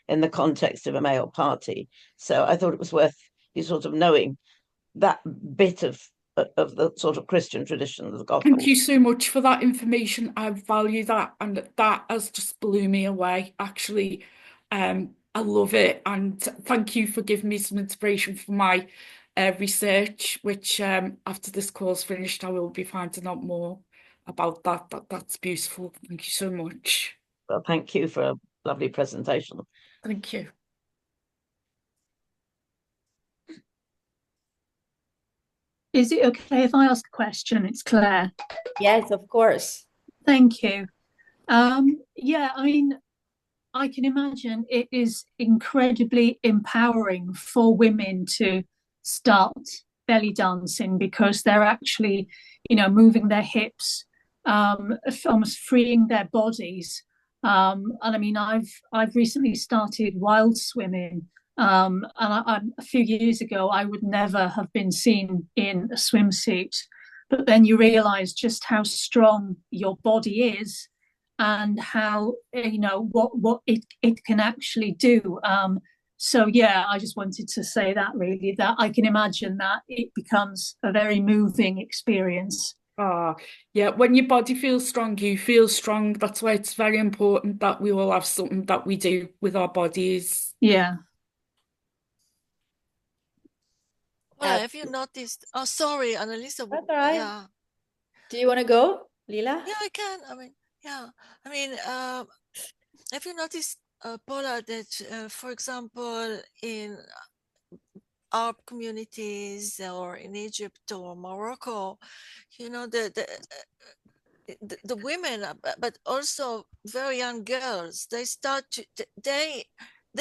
in the context of a male party. So I thought it was worth you sort of knowing that bit of the sort of Christian tradition of the gospel. Thank you so much for that information. I value that, and that has just blew me away, actually. I love it, and thank you for giving me some inspiration for my research, which after this course finished, I will be finding out more about that. That's beautiful. Thank you so much. Well, thank you for a lovely presentation. Thank you. Is it okay if I ask a question? It's Claire. Yes, of course. Thank you. Yeah, I mean, I can imagine it is incredibly empowering for women to start belly dancing, because they're actually, moving their hips, almost freeing their bodies. And I mean, I've recently started wild swimming. And a few years ago, I would never have been seen in a swimsuit. But then you realize just how strong your body is, and how what it can actually do. So yeah, I just wanted to say that, really, that I can imagine that it becomes a very moving experience. Yeah, when your body feels strong, you feel strong. That's why it's very important that we all have something that we do with our bodies. Yeah. Well, have you noticed? Oh, sorry, Annalisa. That's all right. Yeah. Do you want to go, Lila? Yeah, I can. I mean, yeah. I mean, have you noticed, Paula, that, for example, in Arab communities or in Egypt or Morocco, the women, but also very young girls, they start to, they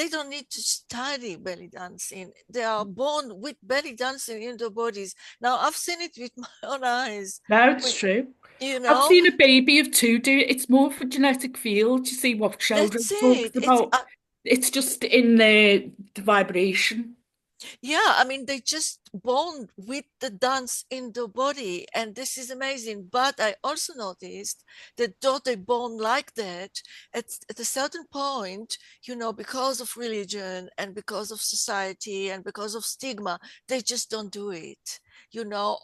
don't need to study belly dancing. They are born with belly dancing in their bodies. Now, I've seen it with my own eyes. No, it's true. I've seen a baby of 2 do it. It's more for genetic field. You see what Sheldon talks about. It's just in the vibration. Yeah, I mean, they just born with the dance in the body, and this is amazing. But I also noticed that though they born like that, at a certain point, because of religion and because of society and because of stigma, they just don't do it,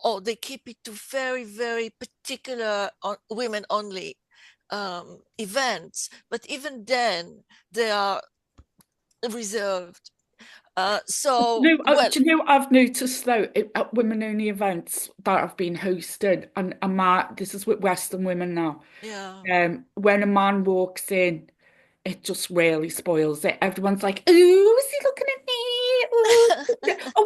or they keep it to very, very particular women only events. But even then, they are reserved. Do you know I've noticed though at women-only events that have been hosted, and this is with Western women now. Yeah. When a man walks in, it just really spoils it. Everyone's like, "Oh, is he looking at me? Oh,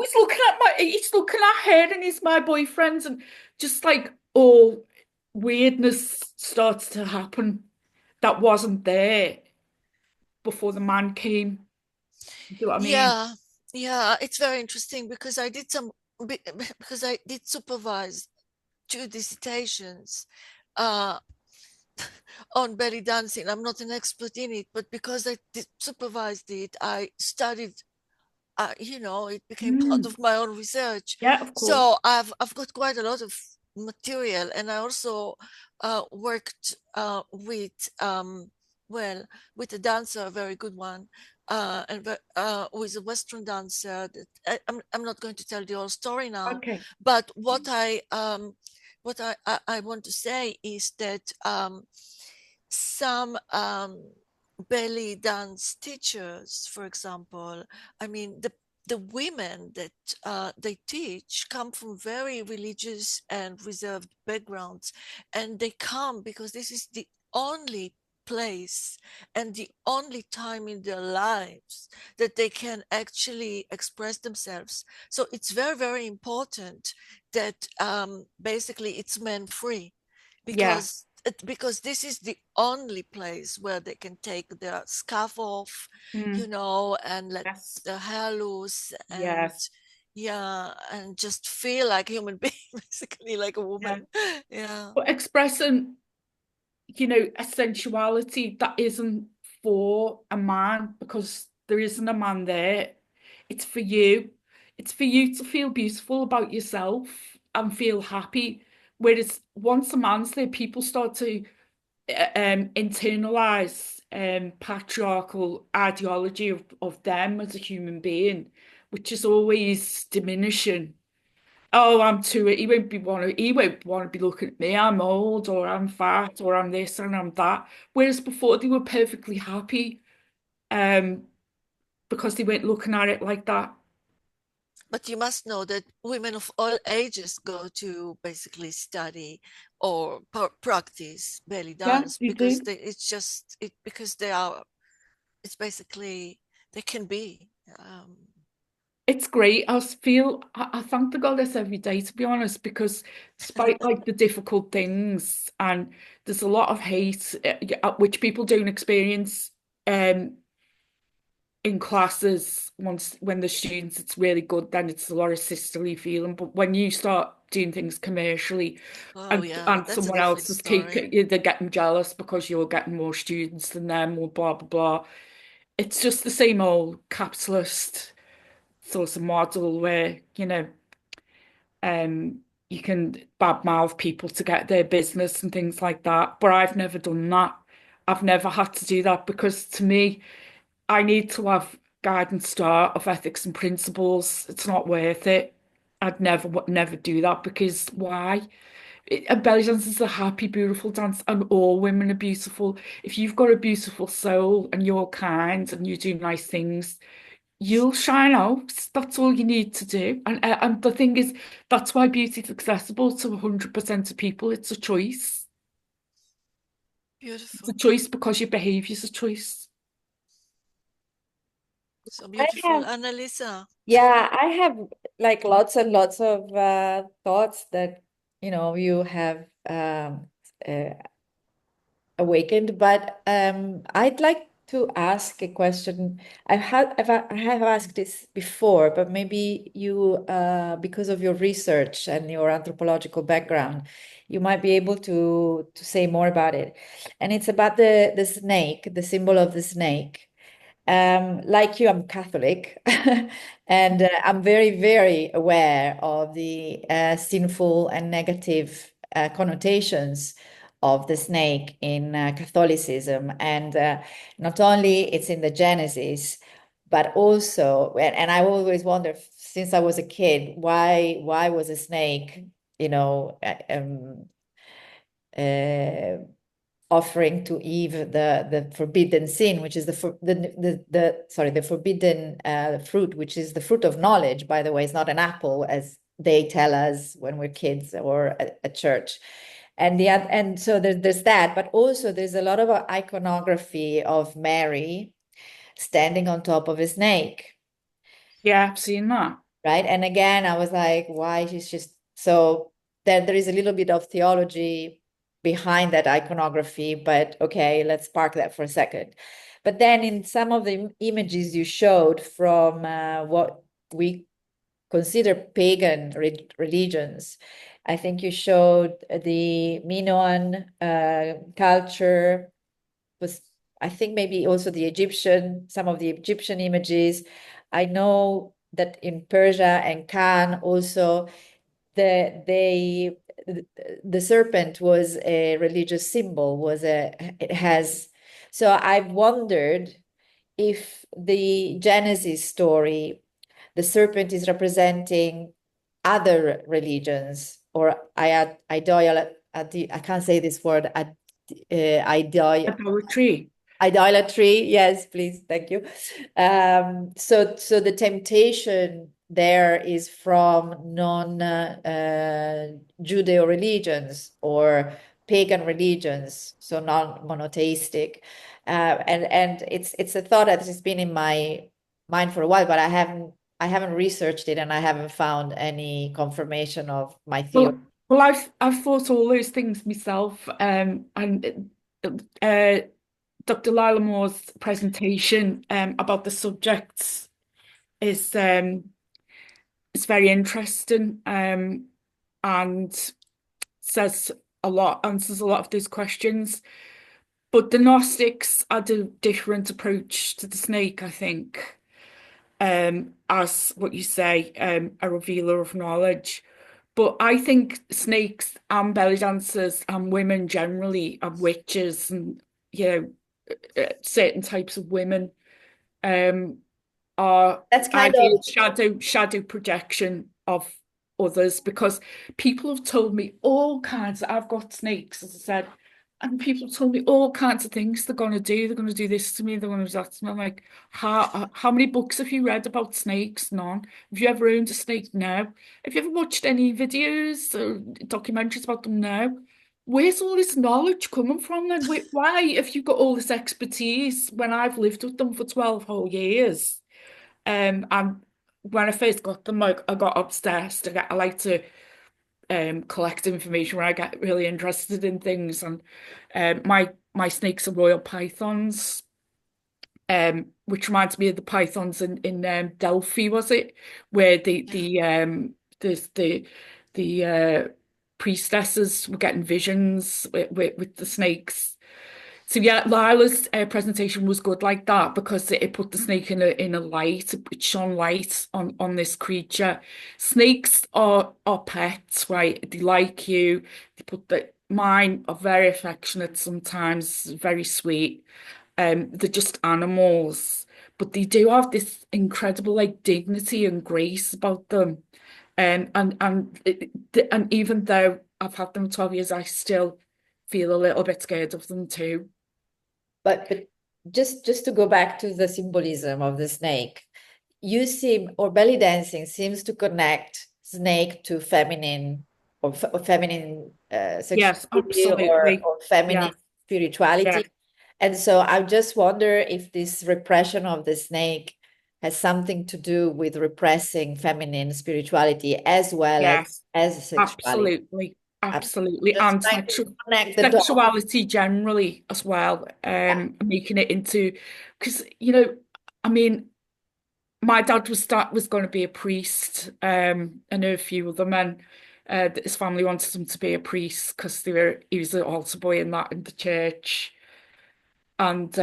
he's looking at her, and he's my boyfriend," and just like all weirdness starts to happen that wasn't there before the man came. You know what I mean? Yeah, it's very interesting because I did supervise 2 dissertations on belly dancing. I'm not an expert in it, but because I supervised it, I studied. It became part of my own research. Yeah, of course. So I've got quite a lot of material, and I also worked with with a dancer, a very good one, and with a Western dancer. That I'm not going to tell the whole story now. Okay. But what I want to say is that some belly dance teachers, for example, I mean, the women that they teach come from very religious and reserved backgrounds, and they come because this is the only place and the only time in their lives that they can actually express themselves. So it's very, very important that basically it's men free, because this is the only place where they can take their scarf off, and let the hair loose, and and just feel like a human being, basically like a woman. But expressing, a sensuality that isn't for a man, because there isn't a man there. It's for you. It's for you to feel beautiful about yourself and feel happy. Whereas once a man's there, people start to internalize patriarchal ideology of them as a human being, which is always diminishing. Oh, I'm too. He won't want to be looking at me. I'm old, or I'm fat, or I'm this and I'm that. Whereas before they were perfectly happy, because they weren't looking at it like that. But you must know that women of all ages go to basically study or practice belly dance, because it's basically, they can be. It's great. I thank the goddess every day, to be honest, because despite like the difficult things, and there's a lot of hate, which people don't experience in classes. When the students, it's really good, then it's a lot of sisterly feeling. But when you start doing things commercially, and someone else is they're getting jealous because you're getting more students than them, or blah blah blah. It's just the same old capitalist sort of model where, you can badmouth people to get their business and things like that. But I've never done that. I've never had to do that, because to me, I need to have guidance star of ethics and principles. It's not worth it. I'd never do that, because why? A belly dance is a happy, beautiful dance, and all women are beautiful. If you've got a beautiful soul and you're kind and you do nice things, you'll shine out. That's all you need to do. And the thing is, that's why beauty is accessible to 100% of people. It's a choice. Beautiful. It's a choice because your behavior is a choice. So beautiful. Annalisa. Yeah, I have like lots and lots of thoughts that, you have awakened, but I'd like to ask a question. I have asked this before, but maybe you, because of your research and your anthropological background, you might be able to say more about it. And it's about the snake, the symbol of the snake. Like you, I'm Catholic, and I'm very, very aware of the sinful and negative connotations of the snake in Catholicism. And not only it's in the Genesis, but also, and I always wonder, since I was a kid, why was a snake, offering to Eve the forbidden sin, which is the forbidden fruit, which is the fruit of knowledge. By the way, it's not an apple, as they tell us when we're kids or at church. And so there's that, but also there's a lot of iconography of Mary standing on top of a snake. Yeah, I've seen that. Right. And again, I was like, why? She's just so there is a little bit of theology behind that iconography, but okay, let's park that for a second. But then in some of the images you showed from what we consider pagan religions, I think you showed the Minoan culture, was I think maybe also the Egyptian, some of the Egyptian images. I know that in Persia and Khan also the serpent was a religious symbol, it has. So I've wondered if the Genesis story, the serpent is representing other religions or I can't say this word, Poetry. idolatry. Yes, please, thank you. So the temptation there is from non-Judeo religions or pagan religions, so non-monotheistic. And it's a thought that has been in my mind for a while, but I haven't researched it and I haven't found any confirmation of my theory. Well, I've thought all those things myself, and Dr. Lila Moore's presentation about the subjects is it's very interesting, and says a lot, answers a lot of those questions. But the Gnostics had a different approach to the snake, I think, as what you say, a revealer of knowledge. But I think snakes and belly dancers and women generally and witches and certain types of women are That's kind ideal of shadow projection of others, because people have told me all kinds. I've got snakes, as I said, and people have told me all kinds of things they're going to do. They're going to do this to me. They're going to do that to me. I'm like, how many books have you read about snakes? None. Have you ever owned a snake? No. Have you ever watched any videos or documentaries about them? No. Where's all this knowledge coming from then? Why have you got all this expertise when I've lived with them for 12 whole years? And when I first got them, I got obsessed. I like to collect information when I get really interested in things. And my snakes are royal pythons, which reminds me of the pythons in Delphi, was it? Where the priestesses were getting visions with the snakes. So yeah, Lila's presentation was good like that, because it put the snake in a light. It shone light on this creature. Snakes are pets, right? They like you. Mine are very affectionate sometimes, very sweet. They're just animals, but they do have this incredible like dignity and grace about them. And even though I've had them 12 years, I still feel a little bit scared of them too. But just to go back to the symbolism of the snake, or belly dancing seems to connect snake to feminine or feminine Yes, sexuality absolutely. or feminine Yeah, spirituality. yeah, And so I just wonder if this repression of the snake has something to do with repressing feminine spirituality as well yes, as sexuality. absolutely, I'm absolutely. just And trying to connect the dots. sexuality generally as well, making it into, because I mean, my dad was going to be a priest. I know a few other men that his family wanted him to be a priest because he was an altar boy in the church. And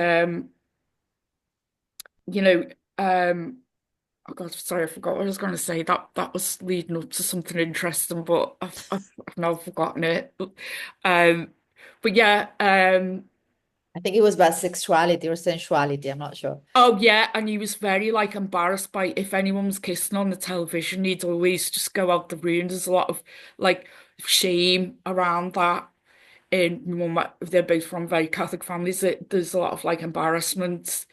you know, oh God, sorry, I forgot what I was going to say. That was leading up to something interesting, but I've now forgotten it. Um, but yeah, I think it was about sexuality or sensuality. I'm not sure. oh yeah, and he was very like embarrassed by if anyone was kissing on the television, he'd always just go out the room. There's a lot of like shame around that. And my mum, they're both from very Catholic families. There's a lot of like embarrassment.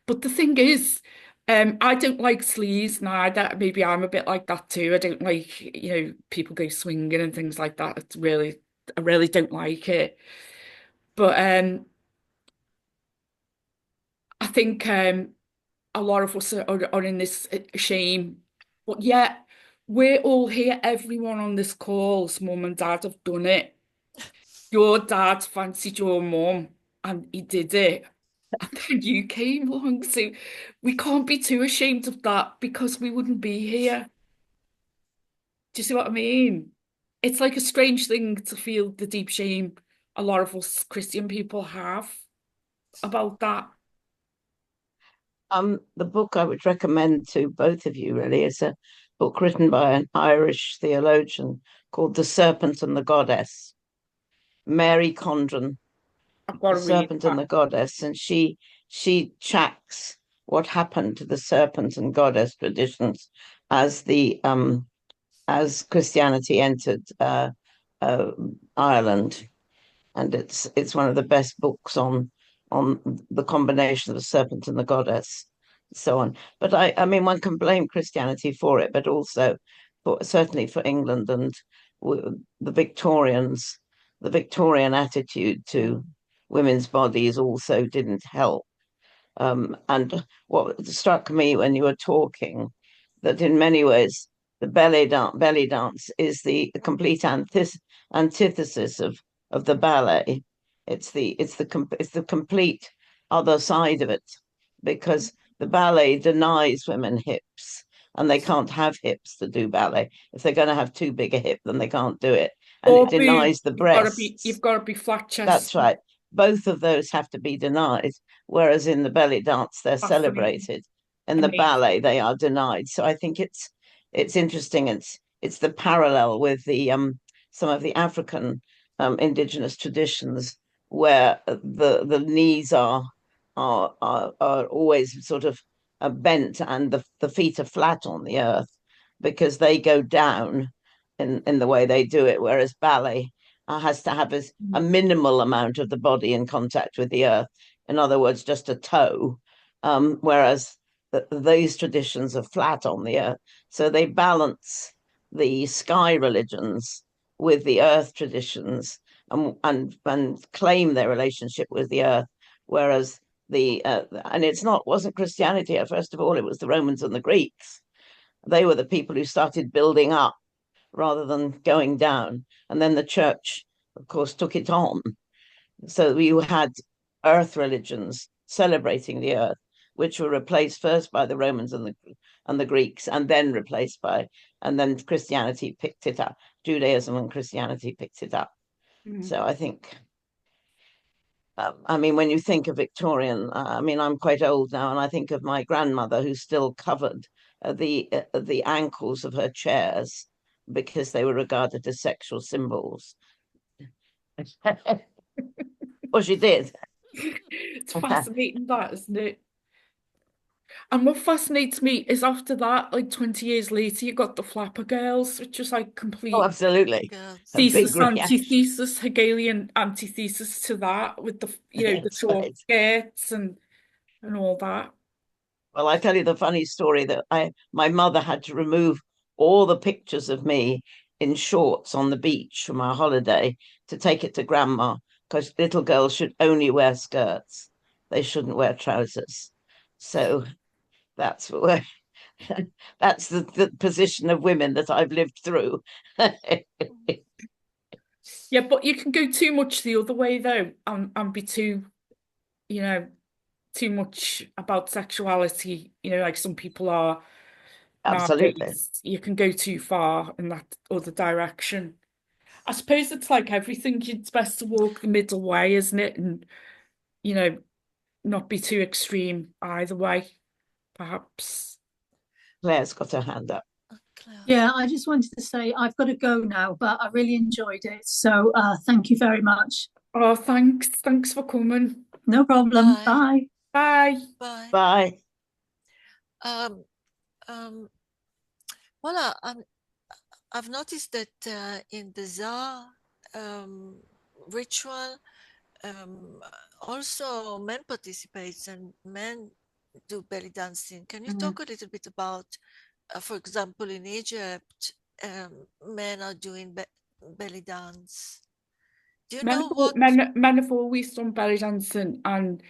But the thing is, I don't like sleaze neither. Maybe I'm a bit like that too. I don't like, people go swinging and things like that. I really don't like it. But I think a lot of us are in this shame. But yet, we're all here. Everyone on this call's mum and dad have done it. Your dad fancied your mum and he did it. And then you came along. So we can't be too ashamed of that because we wouldn't be here. Do you see what I mean? it's like a strange thing to feel the deep shame a lot of us Christian people have about that. The book I would recommend to both of you really is a book written by an Irish theologian called The Serpent and the Goddess, Mary Condren, I've got The to read Serpent and that. the Goddess, and she tracks what happened to the serpent and goddess traditions as as Christianity entered Ireland, and it's one of the best books on the combination of the serpent and the goddess, so on. But I mean, one can blame Christianity for it, but also certainly for England and the Victorians, the Victorian attitude to women's bodies also didn't help. And what struck me when you were talking, that in many ways the belly dance is the complete antithesis of the ballet. It's the complete other side of it, because the ballet denies women hips, and they can't have hips to do ballet. If they're going to have too big a hip, then they can't do it, and Or it denies the breasts. you've got to be flat chested. That's right. Both of those have to be denied, whereas in the belly dance they're celebrated. In the ballet they are denied. So I think it's interesting. It's the parallel with the some of the African indigenous traditions where the knees are always sort of bent, and the feet are flat on the earth because they go down in the way they do it, whereas ballet has to have a minimal amount of the body in contact with the earth. In other words, just a toe, whereas these traditions are flat on the earth. So they balance the sky religions with the earth traditions, and claim their relationship with the earth, whereas and wasn't Christianity. First of all, it was the Romans and the Greeks. They were the people who started building up rather than going down. And then the church, of course, took it on. So you had earth religions celebrating the earth, which were replaced first by the Romans and the Greeks, and then Christianity picked it up. Judaism and Christianity picked it up. So I think, I mean, when you think of Victorian, I mean, I'm quite old now, and I think of my grandmother who still covered the ankles of her chairs because they were regarded as sexual symbols. Well, she did. It's fascinating, that, isn't it? And what fascinates me is after that, like 20 years later, you got the flapper girls, which was like complete absolutely. thesis, antithesis, Hegelian antithesis to that, with the the short skirts and all that. Well, I tell you the funny story that my mother had to remove all the pictures of me in shorts on the beach from our holiday to take it to grandma, because little girls should only wear skirts. They shouldn't wear trousers. So that's the position of women that I've lived through. Yeah, but you can go too much the other way though, and be too, too much about sexuality, like some people are. Absolutely. Nowadays. You can go too far in that other direction. I suppose it's like everything, it's best to walk the middle way, isn't it? And, not be too extreme either way, perhaps. Claire's got her hand up. Yeah, I just wanted to say I've got to go now, but I really enjoyed it. So thank you very much. Oh, thanks. Thanks for coming. No problem. Bye. Bye. Bye. Bye. Well, I've noticed that in the Zāar ritual, also men participate and men do belly dancing. Can you talk a little bit about, for example, in Egypt, men are doing belly dance? Do you know what? Men have always done belly dancing, and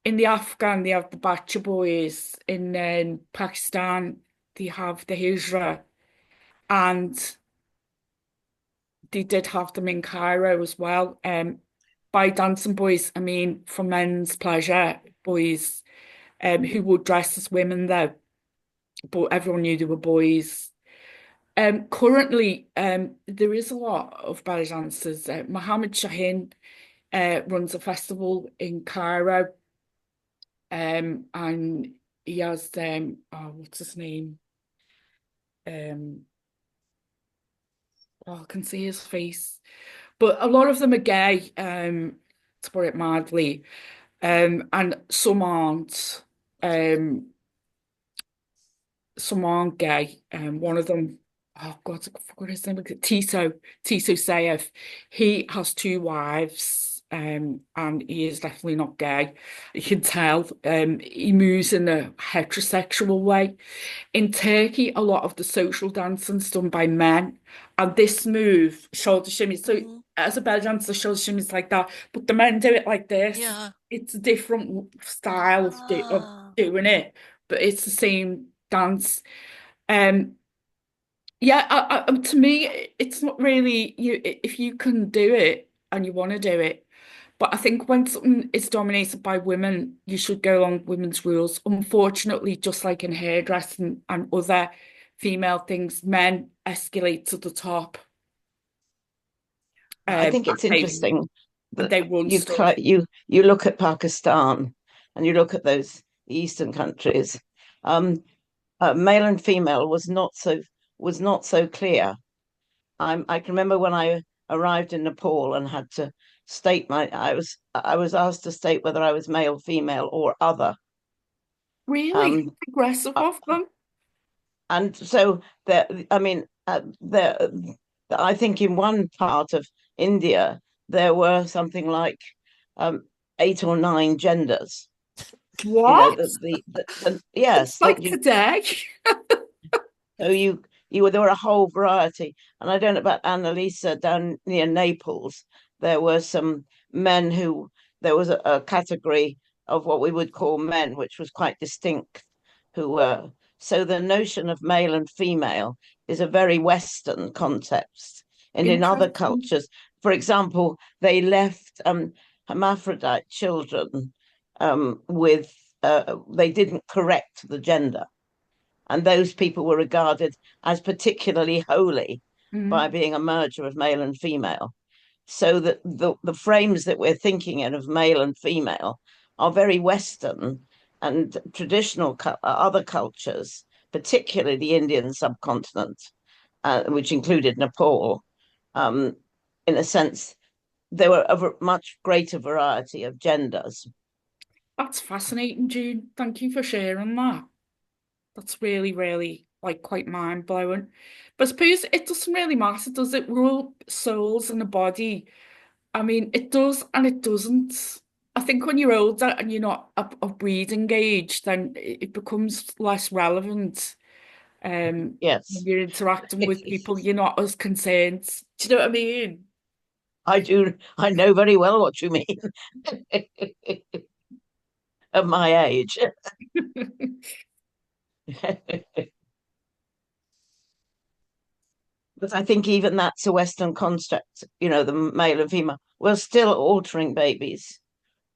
in the Afghan, they have the Bacha boys. In Pakistan, they have the Hijra, and they did have them in Cairo as well. By dancing boys, I mean for men's pleasure, boys who would dress as women though, but everyone knew they were boys. Currently, there is a lot of ballet dancers. Mohammed Shaheen runs a festival in Cairo, and he has what's his name? I can see his face, but a lot of them are gay. To put it mildly, and some aren't. Some aren't gay. One of them, oh God, I forgot his name. Tito Sayev. He has two wives, and he is definitely not gay. You can tell. He moves in a heterosexual way. In Turkey, a lot of the social dancing's done by men, and this move, shoulder shimmy. So as a belly dancer, shoulder shimmy is like that, but the men do it like this. Yeah. It's a different style of doing it, but it's the same dance. Yeah, to me, it's not really you if you can do it and you want to do it. But I think when something is dominated by women, you should go along women's rules. Unfortunately, just like in hairdressing and other female things, men escalate to the top. I think it's interesting that they run stuff. you look at Pakistan and you look at those Eastern countries. Male and female was not so clear. I can remember when I arrived in Nepal and had to state I was asked to state whether I was male, female, or other. Really aggressive of them. And so I think in one part of India there were something like 8 or 9 genders. What? Yes, it's like today. So there were a whole variety, and I don't know about Annalisa down near Naples. There were some men there was a category of what we would call men, which was quite distinct, who were. So the notion of male and female is a very Western context. And in other cultures, for example, they left hermaphrodite children they didn't correct the gender. And those people were regarded as particularly holy by being a merger of male and female. So that the frames that we're thinking in of male and female are very Western, and traditional other cultures, particularly the Indian subcontinent, which included Nepal, in a sense, there were a much greater variety of genders. That's fascinating, June. Thank you for sharing that. That's really, really quite mind-blowing. But I suppose it doesn't really matter, does it? We're all souls in a body. I mean, it does and it doesn't. I think when you're older and you're not of breeding age, then it becomes less relevant. Yes. When you're interacting with people, you're not as concerned. Do you know what I mean? I do. I know very well what you mean. Of my age. But I think even that's a Western construct, the male and female. We're still altering babies.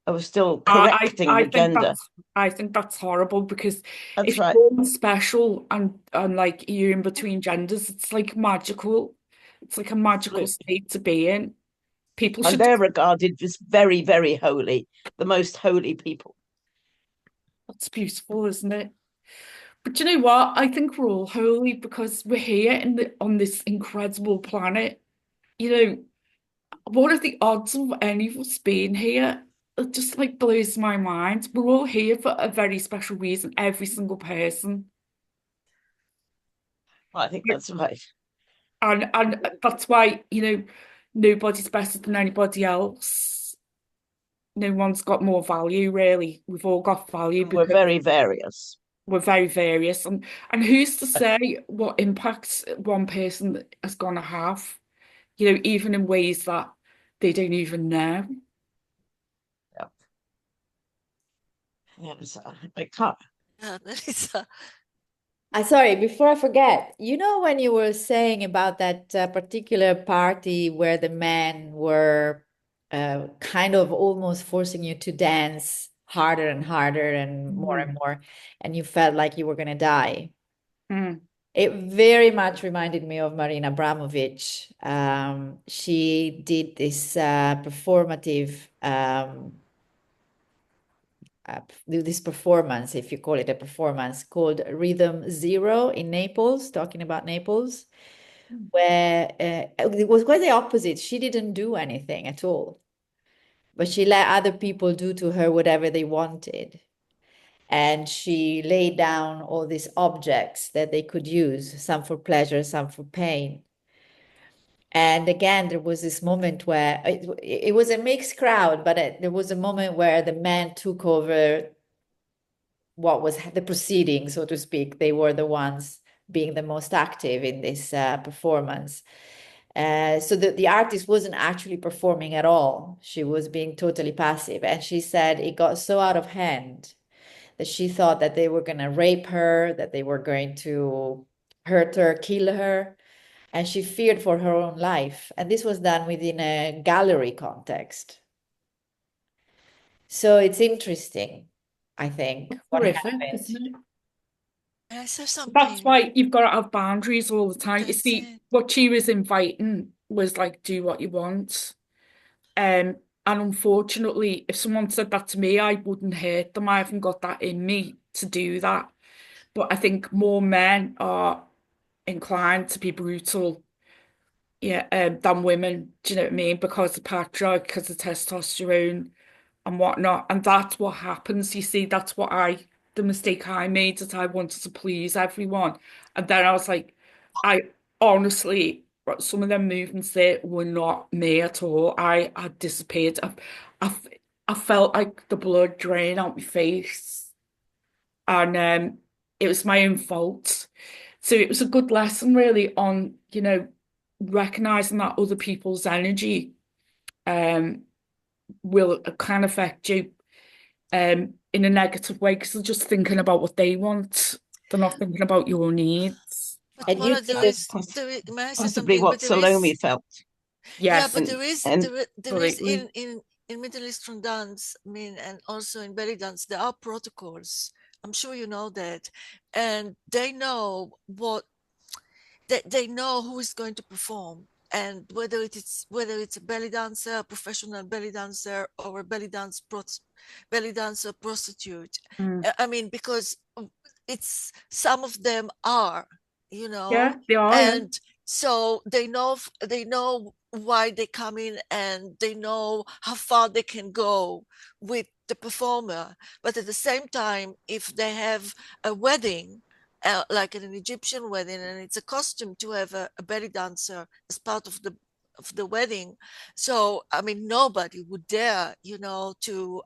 I was still correcting the gender. I think that's horrible, because that's if right. you're special and like you're in between genders, it's like magical. It's like a magical state to be in. People should. And they're regarded as very, very holy, the most holy people. That's beautiful, isn't it? But you know what? I think we're all holy because we're here on this incredible planet. What are the odds of any of us being here? It just blows my mind. We're all here for a very special reason, every single person. Well, I think that's right. And that's why, nobody's better than anybody else. No one's got more value, really. We've all got value. We're very various. We're very various. And who's to say what impacts one person is going to have, even in ways that they don't even know. Yes, I can't. Yeah, Melissa. Sorry, before I forget, when you were saying about that particular party where the men were kind of almost forcing you to dance harder and harder and more, and you felt like you were going to die. It very much reminded me of Marina Abramovic. She did this performative this performance, if you call it a performance, called Rhythm Zero in Naples, talking about Naples, where it was quite the opposite. She didn't do anything at all, but she let other people do to her whatever they wanted. And she laid down all these objects that they could use, some for pleasure, some for pain. And again, there was this moment where it was a mixed crowd, but there was a moment where the men took over what was the proceeding, so to speak. They were the ones being the most active in this performance. So the artist wasn't actually performing at all. She was being totally passive. And she said it got so out of hand that she thought that they were going to rape her, that they were going to hurt her, kill her. And she feared for her own life. And this was done within a gallery context. So it's interesting, I think, what Horrific, happened. isn't it? I say something. That's why you've got to have boundaries all the time. You That's see, it. what she was inviting was like, do what you want. And unfortunately, if someone said that to me, I wouldn't hurt them. I haven't got that in me to do that. But I think more men are inclined to be brutal, yeah, than women. Do you know what I mean? Because of patriarchy, because of testosterone and whatnot. And that's what happens. You see, the mistake I made, that I wanted to please everyone. And then I was like, I honestly, some of them movements there were not me at all. I had disappeared. I, I felt like the blood drain out my face. And it was my own fault. So it was a good lesson really on, recognizing that other people's energy um can affect you in a negative way, because they're just thinking about what they want. They're not thinking about your needs. But And you Paula, did there this is, may I say Possibly something? what But there is, Salome felt. yeah, Yes, but And there is absolutely. in Middle Eastern dance, I mean, and also in belly dance, there are protocols. I'm sure you know that, and they know they know who is going to perform, and whether it's a belly dancer, a professional belly dancer, or a belly dancer prostitute. Mm. I mean, because it's some of them are, Yeah, they are, yeah. and so they know why they come in, and they know how far they can go with the performer. But at the same time, if they have a wedding, like an Egyptian wedding, and it's a costume to have a belly dancer as part of the wedding. So, I mean, nobody would dare, to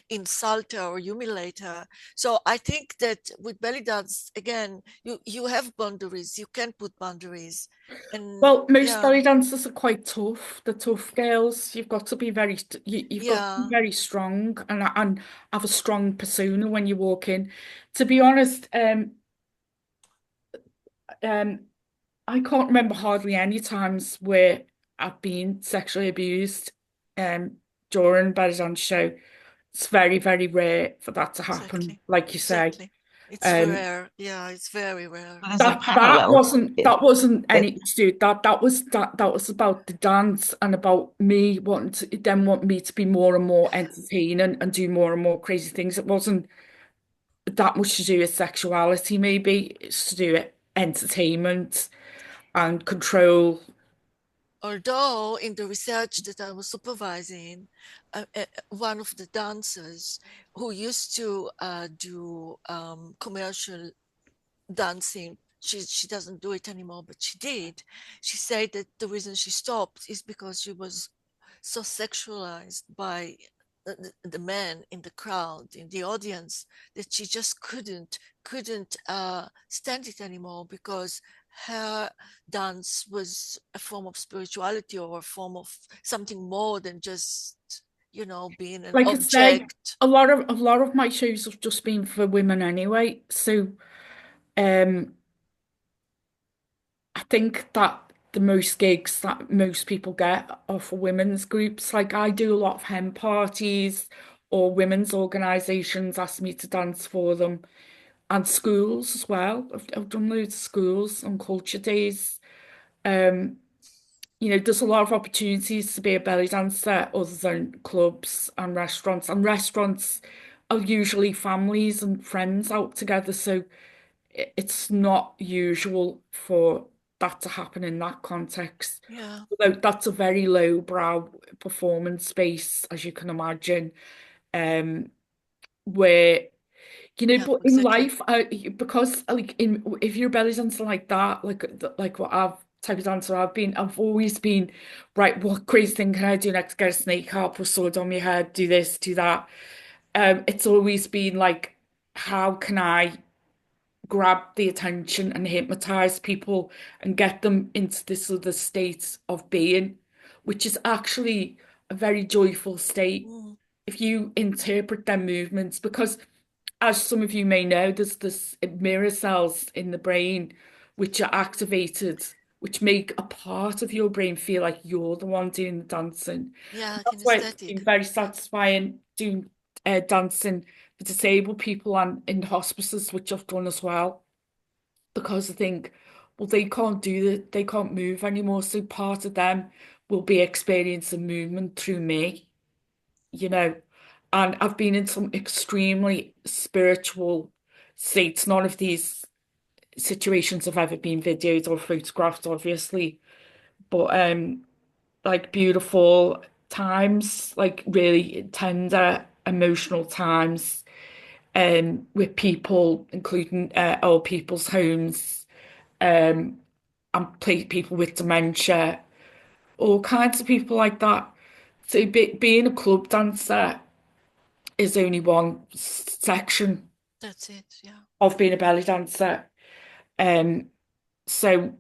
insult her or humiliate her. So I think that with belly dance, again, you have boundaries. You can put boundaries. And Well, most yeah, belly dancers are quite tough. The tough girls. You've got to be you've got to be yeah, very strong and have a strong persona when you walk in. To be honest, um, I can't remember hardly any times where I've been sexually abused during belly dance show. It's very, very rare for that to happen, exactly, like you say. exactly. It's Um, rare. Yeah, it's very rare. there's a that parallel. wasn't It, anything to do with that. That was about the dance and about me want me to be more and more entertaining and do more and more crazy things. It wasn't that much to do with sexuality, maybe. It's to do with entertainment and control. Although in the research that I was supervising, one of the dancers who used to do commercial dancing, she doesn't do it anymore, but she did. She said that the reason she stopped is because she was so sexualized by the men in the crowd, in the audience, that she just couldn't stand it anymore, because her dance was a form of spirituality, or a form of something more than just being an Like I say, object. a lot of my shows have just been for women anyway. So um I think that the most gigs that most people get are for women's groups. Like I do a lot of hen parties, or women's organisations ask me to dance for them. and schools as well. I've done loads of schools on culture days. Um, there's a lot of opportunities to be a belly dancer other than clubs and restaurants. And restaurants are usually families and friends out together, so it's not usual for that to happen in that context. Yeah. Although that's a very lowbrow performance space, as you can imagine, where Yeah, but in exactly. life, because like if you're belly dancing like that, like what type of dancer I've always been, right, what crazy thing can I do next? Get a snake harp or sword on my head, do this, do that. It's always been like, how can I grab the attention and hypnotize people and get them into this other state of being, which is actually a very joyful state Mm. if you interpret their movements, because as some of you may know, there's this mirror cells in the brain which are activated, which make a part of your brain feel like you're the one doing the dancing. Yeah, That's why it's kinesthetic. been very satisfying doing dancing for disabled people and in hospices, which I've done as well, because I think, well, they can't move anymore, so part of them will be experiencing movement through me, and I've been in some extremely spiritual states. None of these situations have ever been videoed or photographed, obviously, but like beautiful times, like really tender, emotional times, with people, including old people's homes, and people with dementia, all kinds of people like that. So being a club dancer is only one section That's it. Yeah. of being a belly dancer. So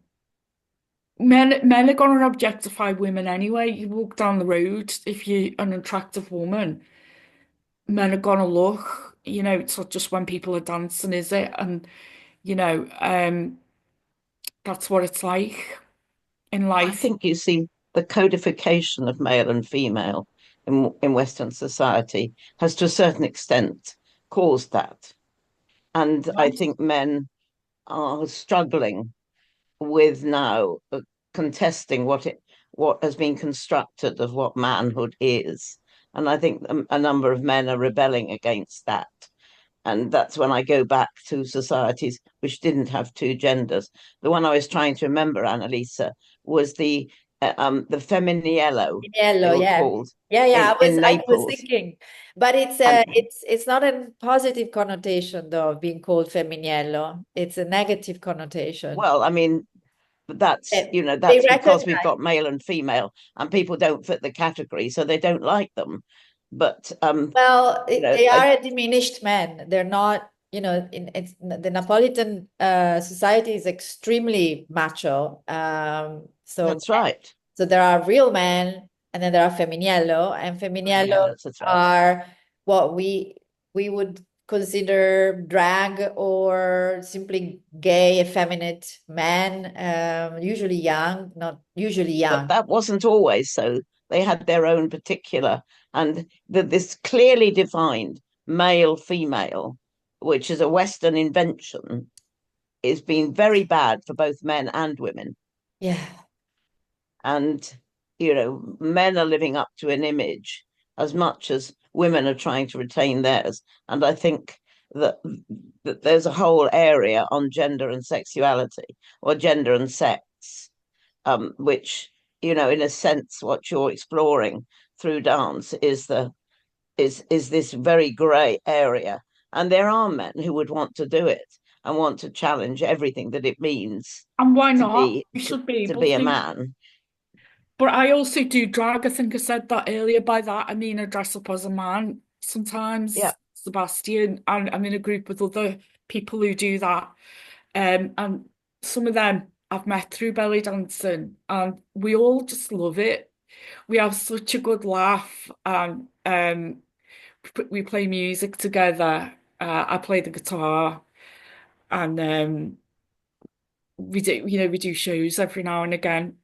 men are going to objectify women anyway. You walk down the road, if you're an attractive woman, men are going to look. It's not just when people are dancing, is it? And that's what it's like in I life. think you see the codification of male and female in Western society has to a certain extent caused that. And I think men are struggling with now contesting what has been constructed of what manhood is. And I think a number of men are rebelling against that. And that's when I go back to societies which didn't have two genders. The one I was trying to remember, Annalisa, was the feminiello, they Yellow, were yeah. called Yeah, yeah, in I was Naples. thinking, but And it's not a positive connotation though of being called femminillo. It's a negative connotation. well, I mean, that's They, they that's because we've recognize, got male and female, and people don't fit the category, so they don't like them. But well, they are I, a diminished man. They're not, it's the Napolitan society is extremely macho. So that's right. so there are real men, and then there are femminillo, and femminillo That's right. are what we would consider drag or simply gay, effeminate men, usually young, not usually But young. that wasn't always so. They had their own particular, and this clearly defined male female, which is a Western invention, is been very bad for both men and women. Yeah. And, men are living up to an image as much as women are trying to retain theirs. And I think that, that there's a whole area on gender and sexuality, or gender and sex, which, in a sense, what you're exploring through dance is this very grey area. And there are men who would want to do it and want to challenge everything that it means And why to not? be You to, should be to able be a to. man. But I also do drag. I think I said that earlier. By that, I mean I dress up as a man Yeah, sometimes, Sebastian, and I'm in a group with other people who do that. And some of them I've met through belly dancing, and we all just love it. We have such a good laugh, and we play music together. I play the guitar, and we do shows every now and again.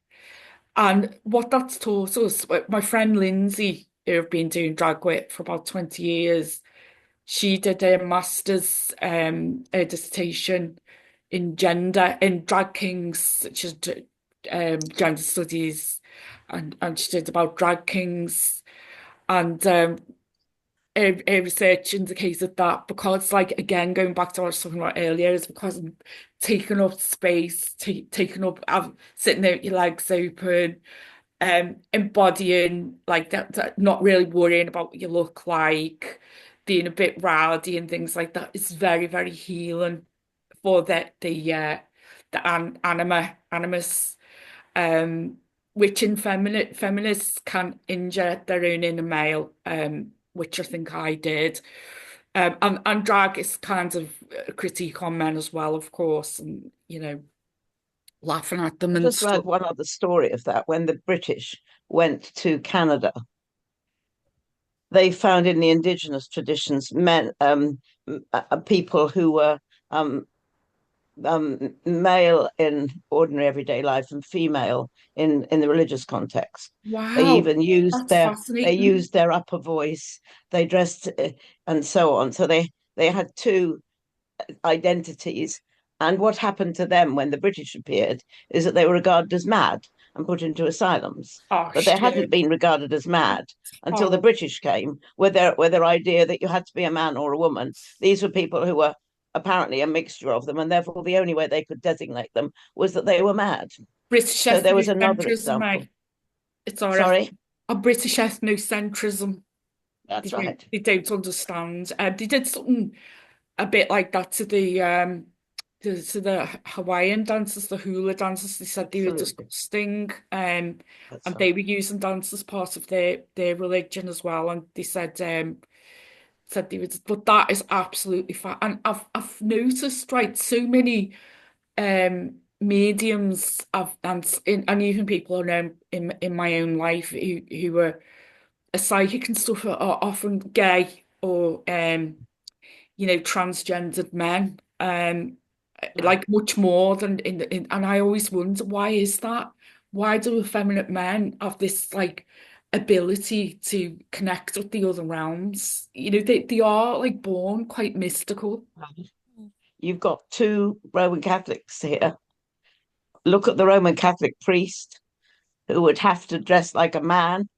And what that's taught us, my friend Lindsay, who I've been doing drag with for about 20 years, she did a master's dissertation in drag kings, which is gender studies, and she did about drag kings, and her research indicated that because, like, again, going back to what I was talking about earlier, is because I'm taking up space, taking up, sitting there with your legs open, embodying, like that, not really worrying about what you look like, being a bit rowdy and things like that. It's very, very healing for animus, which in feminists can injure their own inner male, which I think I did. And drag is kind of a critique on men as well, of course, and laughing at them I and just read stuff. one other story of that. When the British went to Canada, they found in the indigenous traditions men, people who were male in ordinary everyday life and female in the religious context. They Wow, even used that's fascinating. their upper voice. They dressed and so on. So they had two identities. And what happened to them when the British appeared is that they were regarded as mad and put into asylums. Oh But they shit. hadn't been regarded as mad until the Horrible. British came with their idea that you had to be a man or a woman. These were people who were apparently a mixture of them, and therefore the only way they could designate them was that they were mad. British So there was another ethnocentrism, example. mate. It's our Sorry, a British ethnocentrism. that's right. They don't understand. They did something a bit like that to the Hawaiian dancers, the hula dancers. They said they were Absolutely. disgusting, That's and right. they were using dance as part of their religion as well. And they said they were, but that is absolutely fine. And I've noticed, right, so many mediums and even people I know in my own life who are psychic and stuff are often gay or transgendered men, Right. like much more than and I always wonder, why is that? Why do effeminate men have this like ability to connect with the other realms? They are like born quite mystical. You've got two Roman Catholics here. Look at the Roman Catholic priest who would have to dress like a man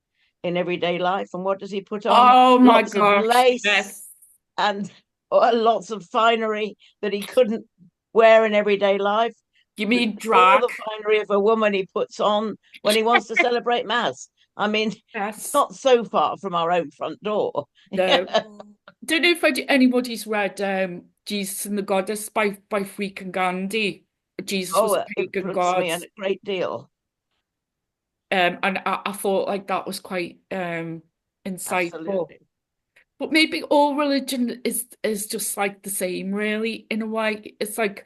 in everyday life. And what does he put on? Oh my Lots of gosh, lace yes. and lots of finery that he couldn't wear in everyday life. You mean All drag? the finery of a woman he puts on when he wants to celebrate Mass. I mean, it's Yes. not so far from our own front door. No. Don't know if anybody's read Jesus and the Goddess by Freakin' Gandhi. Jesus was Oh, a it pagan influenced god. me a great deal. And I thought like that was quite insightful. Absolutely. But maybe all religion is just like the same, really, in a way. It's like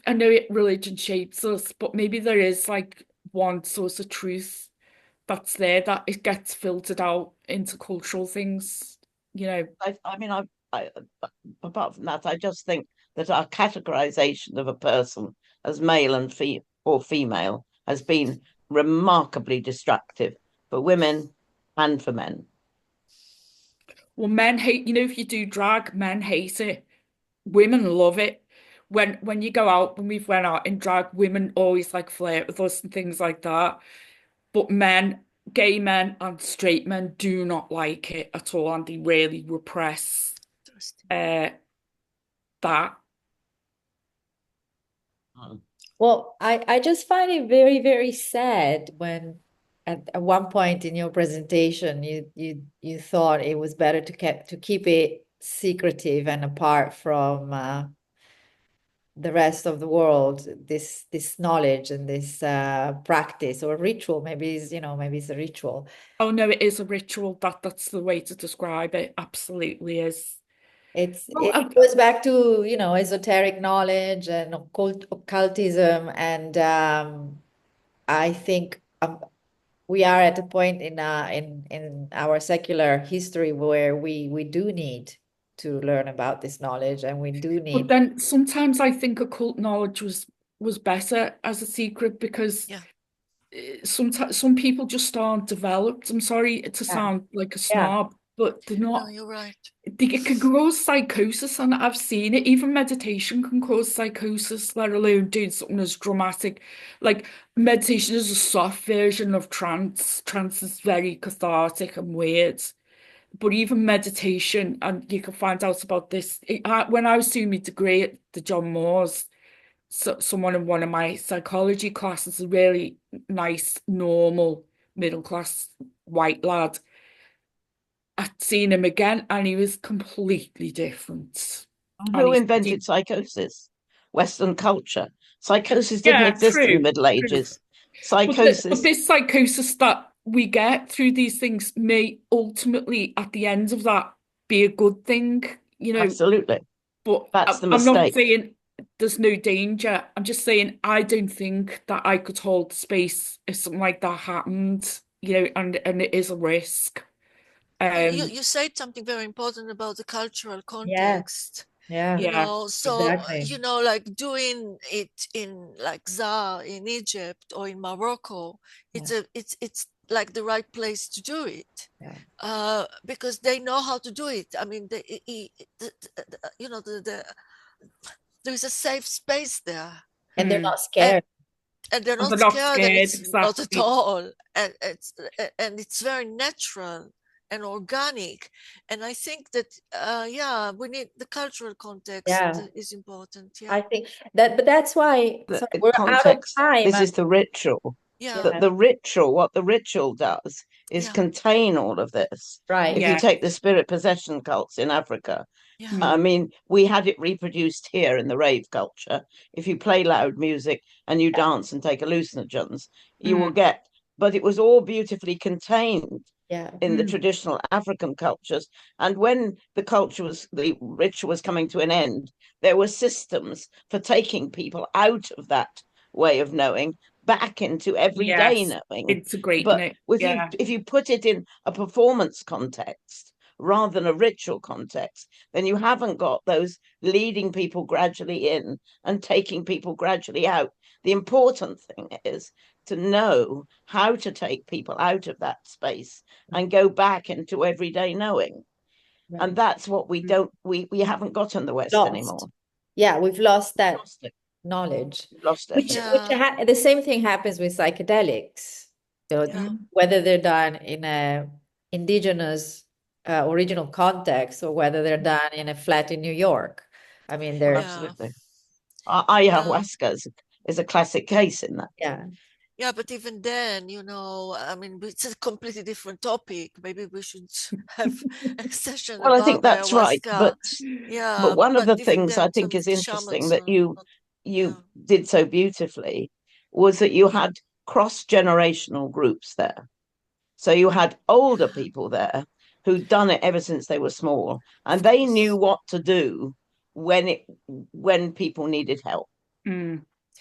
I know religion shapes us, but maybe there is like one source of truth that's there that it gets filtered out into cultural things, you know. I mean, I, apart from that, I just think that our categorization of a person as male and or female has been remarkably destructive for women and for men. Well, men hate, if you do drag, men hate it. Women love it. When you go out, when we've went out in drag, women always like flirt with us and things like that. But men, gay men and straight men do not like it at all, and they really repress that. Well, I just find it very, very sad when at one point in your presentation you thought it was better to keep it secretive and apart from the rest of the world, this knowledge and this practice or ritual. Maybe it's a ritual. Oh no, it is a ritual. That's the way to describe it. Absolutely is. It goes back to esoteric knowledge and occultism, and I think we are at a point in our secular history where we do need to learn about this knowledge, and we do But need. then sometimes I think occult knowledge was better as a secret because sometimes some people just aren't developed. I'm sorry to sound like a Yeah. snob, but they're No, not. you're right. It can cause psychosis, and I've seen it. Even meditation can cause psychosis, let alone doing something as dramatic. Like meditation is a soft version of trance. Trance is very cathartic and weird. But even meditation, and you can find out about this. When I was doing my degree at the John Moores, someone in one of my psychology classes, a really nice, normal, middle class white lad, I'd seen him again and he was completely different. And Who he, invented psychosis? Western culture. Psychosis didn't yeah, exist in the true, Middle true. Ages. But Psychosis, this psychosis that we get through these things may ultimately, at the end of that, be a good thing, absolutely. But That's the I'm not mistake. saying there's no danger. I'm just saying I don't think that I could hold space if something like that happened, and it is a risk. You said something very important about the cultural context. Yeah, So exactly. like doing it in like Zāar in Egypt or in Morocco, it's like the right place to do it. Because they know how to do it. I mean, there is a safe space there, And they're not scared. and they're And not they're not scared, and scared, it's not at exactly. all, and it's very natural and organic. And I think that we need the cultural context is important. I think that, but that's why we're out of Context. time. This is the ritual. The ritual, what the ritual does is contain all of this. Right. If you take the spirit possession cults in Africa, I mean, we had it reproduced here in the rave culture. If you play loud music and you dance and take hallucinogens, you will get, but it was all beautifully contained in the traditional African cultures. And when the ritual was coming to an end, there were systems for taking people out of that way of knowing back into everyday knowing. It's a great But if you put it in a performance context rather than a ritual context, then you haven't got those leading people gradually in and taking people gradually out. The important thing is to know how to take people out of that space and go back into everyday knowing. And that's what we haven't got in the West anymore. Yeah, we've lost that knowledge. Lost it. Which the same thing happens with psychedelics. Whether they're done in a indigenous original context or whether they're done in a flat in New York. I mean, they're absolutely. Ayahuasca is a classic case in that. Yeah, but even then, I mean, it's a completely different topic. Maybe we should have a session well, about I think that's right. But one of the things I think is interesting that you did so beautifully was that you had cross-generational groups there. So you had older people there who'd done it ever since they were small, and they knew what to do when people needed help.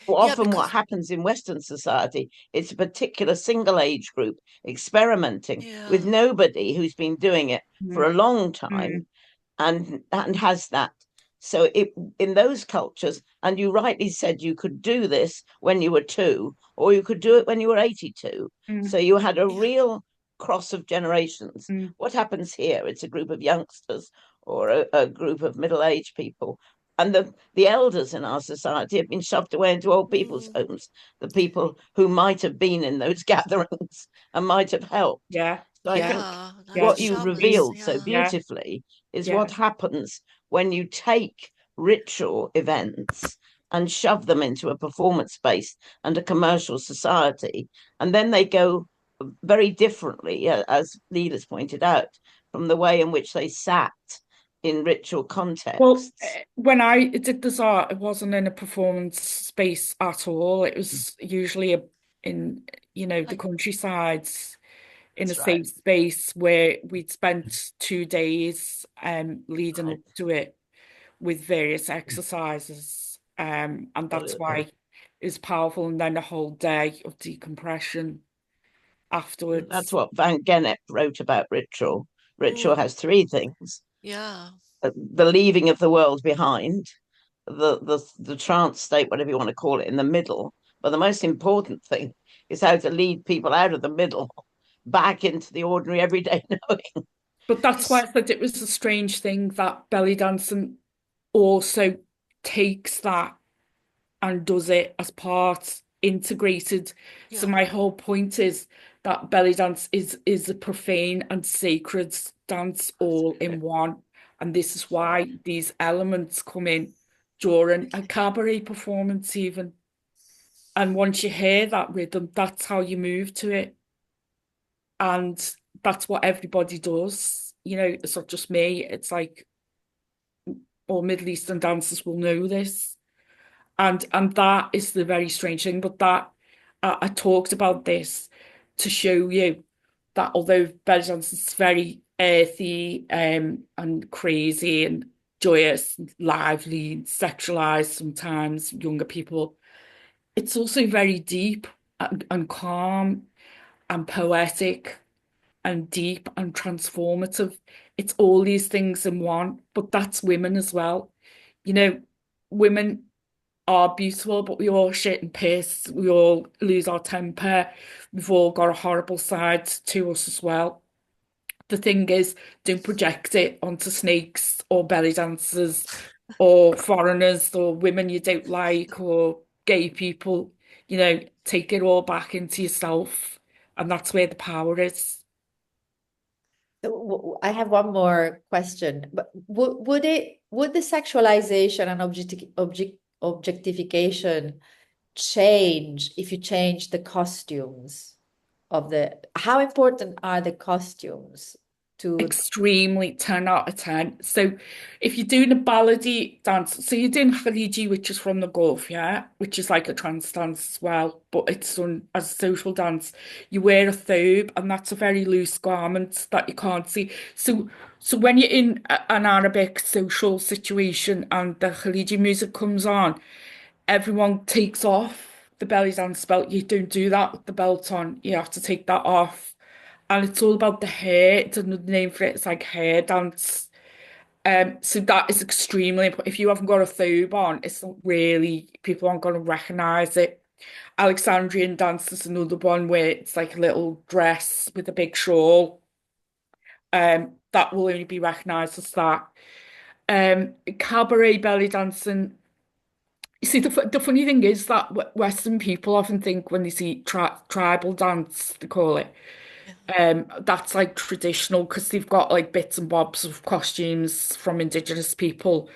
Well, often what happens in Western society, it's a particular single age group experimenting with nobody who's been doing it for a long time and has that. So in those cultures, and you rightly said you could do this when you were 2, or you could do it when you were 82. So you had a real cross of generations. What happens here? It's a group of youngsters or a group of middle-aged people. And the elders in our society have been shoved away into old people's homes, the people who might have been in those gatherings and might have helped. So I think what you revealed so beautifully is what happens when you take ritual events and shove them into a performance space and a commercial society, and then they go very differently, as Leela's pointed out, from the way in which they sat in ritual context. Well, when I did the Zāar, it wasn't in a performance space at all. It was usually in, the countryside, in a safe space where we'd spent 2 days leading up to it with various exercises. And that's why it's powerful. And then a whole day of decompression afterwards. That's what Van Gennep wrote about ritual. Ritual has 3 things. The leaving of the world behind, the trance state, whatever you want to call it, in the middle. But the most important thing is how to lead people out of the middle back into the ordinary everyday knowing. But that's why I said it was a strange thing that belly dancing also takes that and does it as part integrated. So Yeah. my whole point is that belly dance is a profane and sacred dance all in one. And this is why these elements come in during a cabaret performance even. And once you hear that rhythm, that's how you move to it. And that's what everybody does. You know, it's not just me. It's like all Middle Eastern dancers will know this. And that is the very strange thing. But that I talked about this to show you that although belly dance is very earthy and crazy and joyous, and lively, and sexualized sometimes, younger people, it's also very deep and calm and poetic and deep and transformative. It's all these things in one, but that's women as well. You know, women are beautiful, but we all shit and piss. We all lose our temper. We've all got a horrible side to us as well. The thing is, don't project it onto snakes or belly dancers or foreigners or women you don't like or gay people. You know, take it all back into yourself. And that's where the power is. I have one more question, but would the sexualization and objectification change if you change the costumes of how important are the costumes to Extremely 10 out of 10. So if you're doing a ballady dance, so you're doing Khaliji, which is from the Gulf, yeah, which is like a trance dance as well, but it's done as a social dance. You wear a thobe, and that's a very loose garment that you can't see. So when you're in an Arabic social situation and the Khaliji music comes on, everyone takes off the belly dance belt. You don't do that with the belt on. You have to take that off. And it's all about the hair. It's another name for it. It's like hair dance. So that is extremely important. If you haven't got a thobe on, it's not really, people aren't going to recognize it. Alexandrian dance is another one where it's like a little dress with a big shawl. That will only be recognized as that. Cabaret belly dancing. You see, the funny thing is that Western people often think when they see tribal dance, they call it, that's like traditional because they've got like bits and bobs of costumes from indigenous people.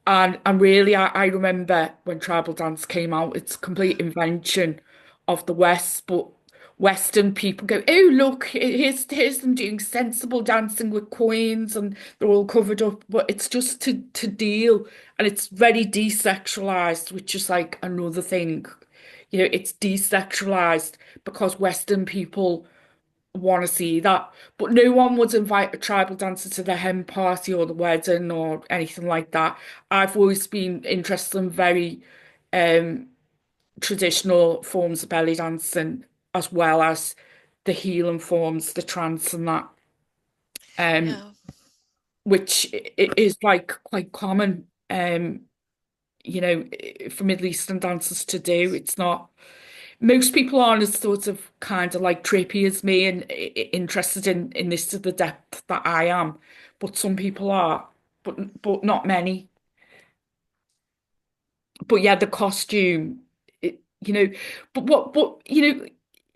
And really, I remember when tribal dance came out, it's a complete invention of the West, but Western people go, oh, look, here's them doing sensible dancing with coins and they're all covered up. But it's just to deal, and it's very desexualized, which is like another thing. You know, it's desexualized because Western people want to see that. But no one would invite a tribal dancer to the hen party or the wedding or anything like that. I've always been interested in very traditional forms of belly dancing as well as the healing forms, the trance and that, Yeah. which is like quite common, you know, for Middle Eastern dancers to do. It's not. Most people aren't as sort of kind of like trippy as me and interested in this to the depth that I am, but some people are, but not many. But yeah, the costume, you know, but you know,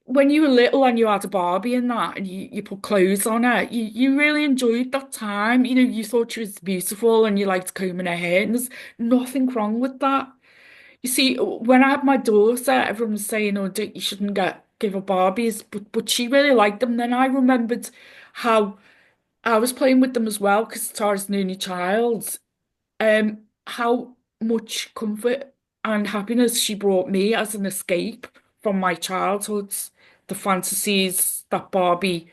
when you were little and you had a Barbie and that, and you put clothes on her, you really enjoyed that time. You know, you thought she was beautiful and you liked combing her hair, and there's nothing wrong with that. You see, when I had my daughter, everyone was saying, "Oh, you shouldn't give her Barbies," but she really liked them. Then I remembered how I was playing with them as well because Tara's an only child. How much comfort and happiness she brought me as an escape from my childhood, the fantasies that Barbie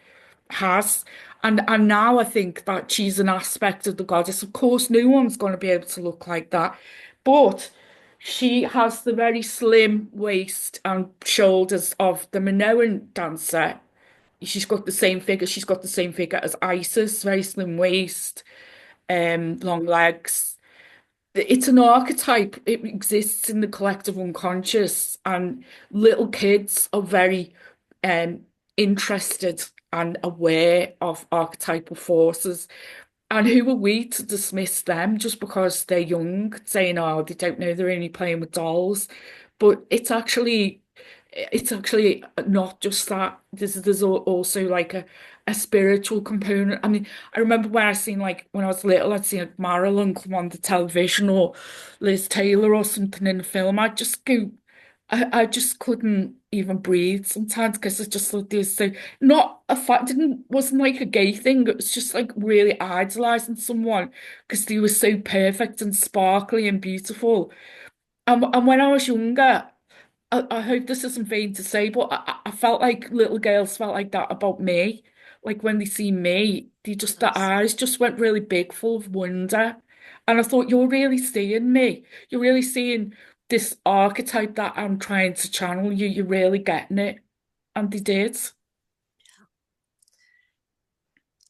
has. And now I think that she's an aspect of the goddess. Of course, no one's going to be able to look like that, but she has the very slim waist and shoulders of the Minoan dancer. She's got the same figure. She's got the same figure as Isis, very slim waist, long legs. It's an archetype. It exists in the collective unconscious, and little kids are very interested and aware of archetypal forces. And who are we to dismiss them just because they're young, saying, oh, they don't know, they're only playing with dolls. But it's actually not just that. There's also like a spiritual component. I mean, I remember when when I was little, I'd seen like Marilyn come on the television, or Liz Taylor or something in a film. I'd just go, I just couldn't even breathe sometimes, because I just thought they were so, not a fact, wasn't like a gay thing. It was just like really idolizing someone because they were so perfect and sparkly and beautiful. And when I was younger, I hope this isn't vain to say, but I felt like little girls felt like that about me. Like when they see me, their eyes just went really big, full of wonder. And I thought, you're really seeing me. You're really seeing this archetype that I'm trying to channel. You're really getting it. And they did.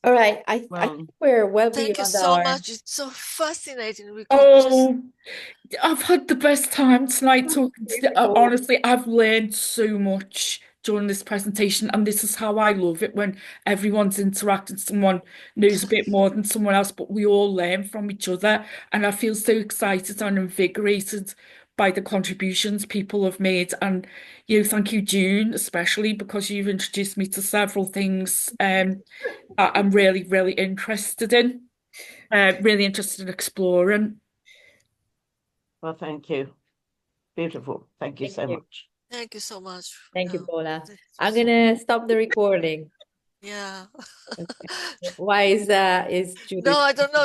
All right, I think we're well Thank you beyond so our. much. It's so fascinating. We could Oh, I've had the best time tonight talking to you. Beautiful. Honestly, I've learned so much during this presentation, and this is how I love it, when everyone's interacting. Someone knows a bit more than someone else, but we all learn from each other. And I feel so excited and invigorated by the contributions people have made. And thank you, June, especially because you've introduced me to several things I'm really, really interested in. Really interested in exploring. Well, thank you. Beautiful. Thank you so much. Thank you so much. Thank you, Paula. This I'm was- gonna stop the recording. Yeah. Why is No, I don't know.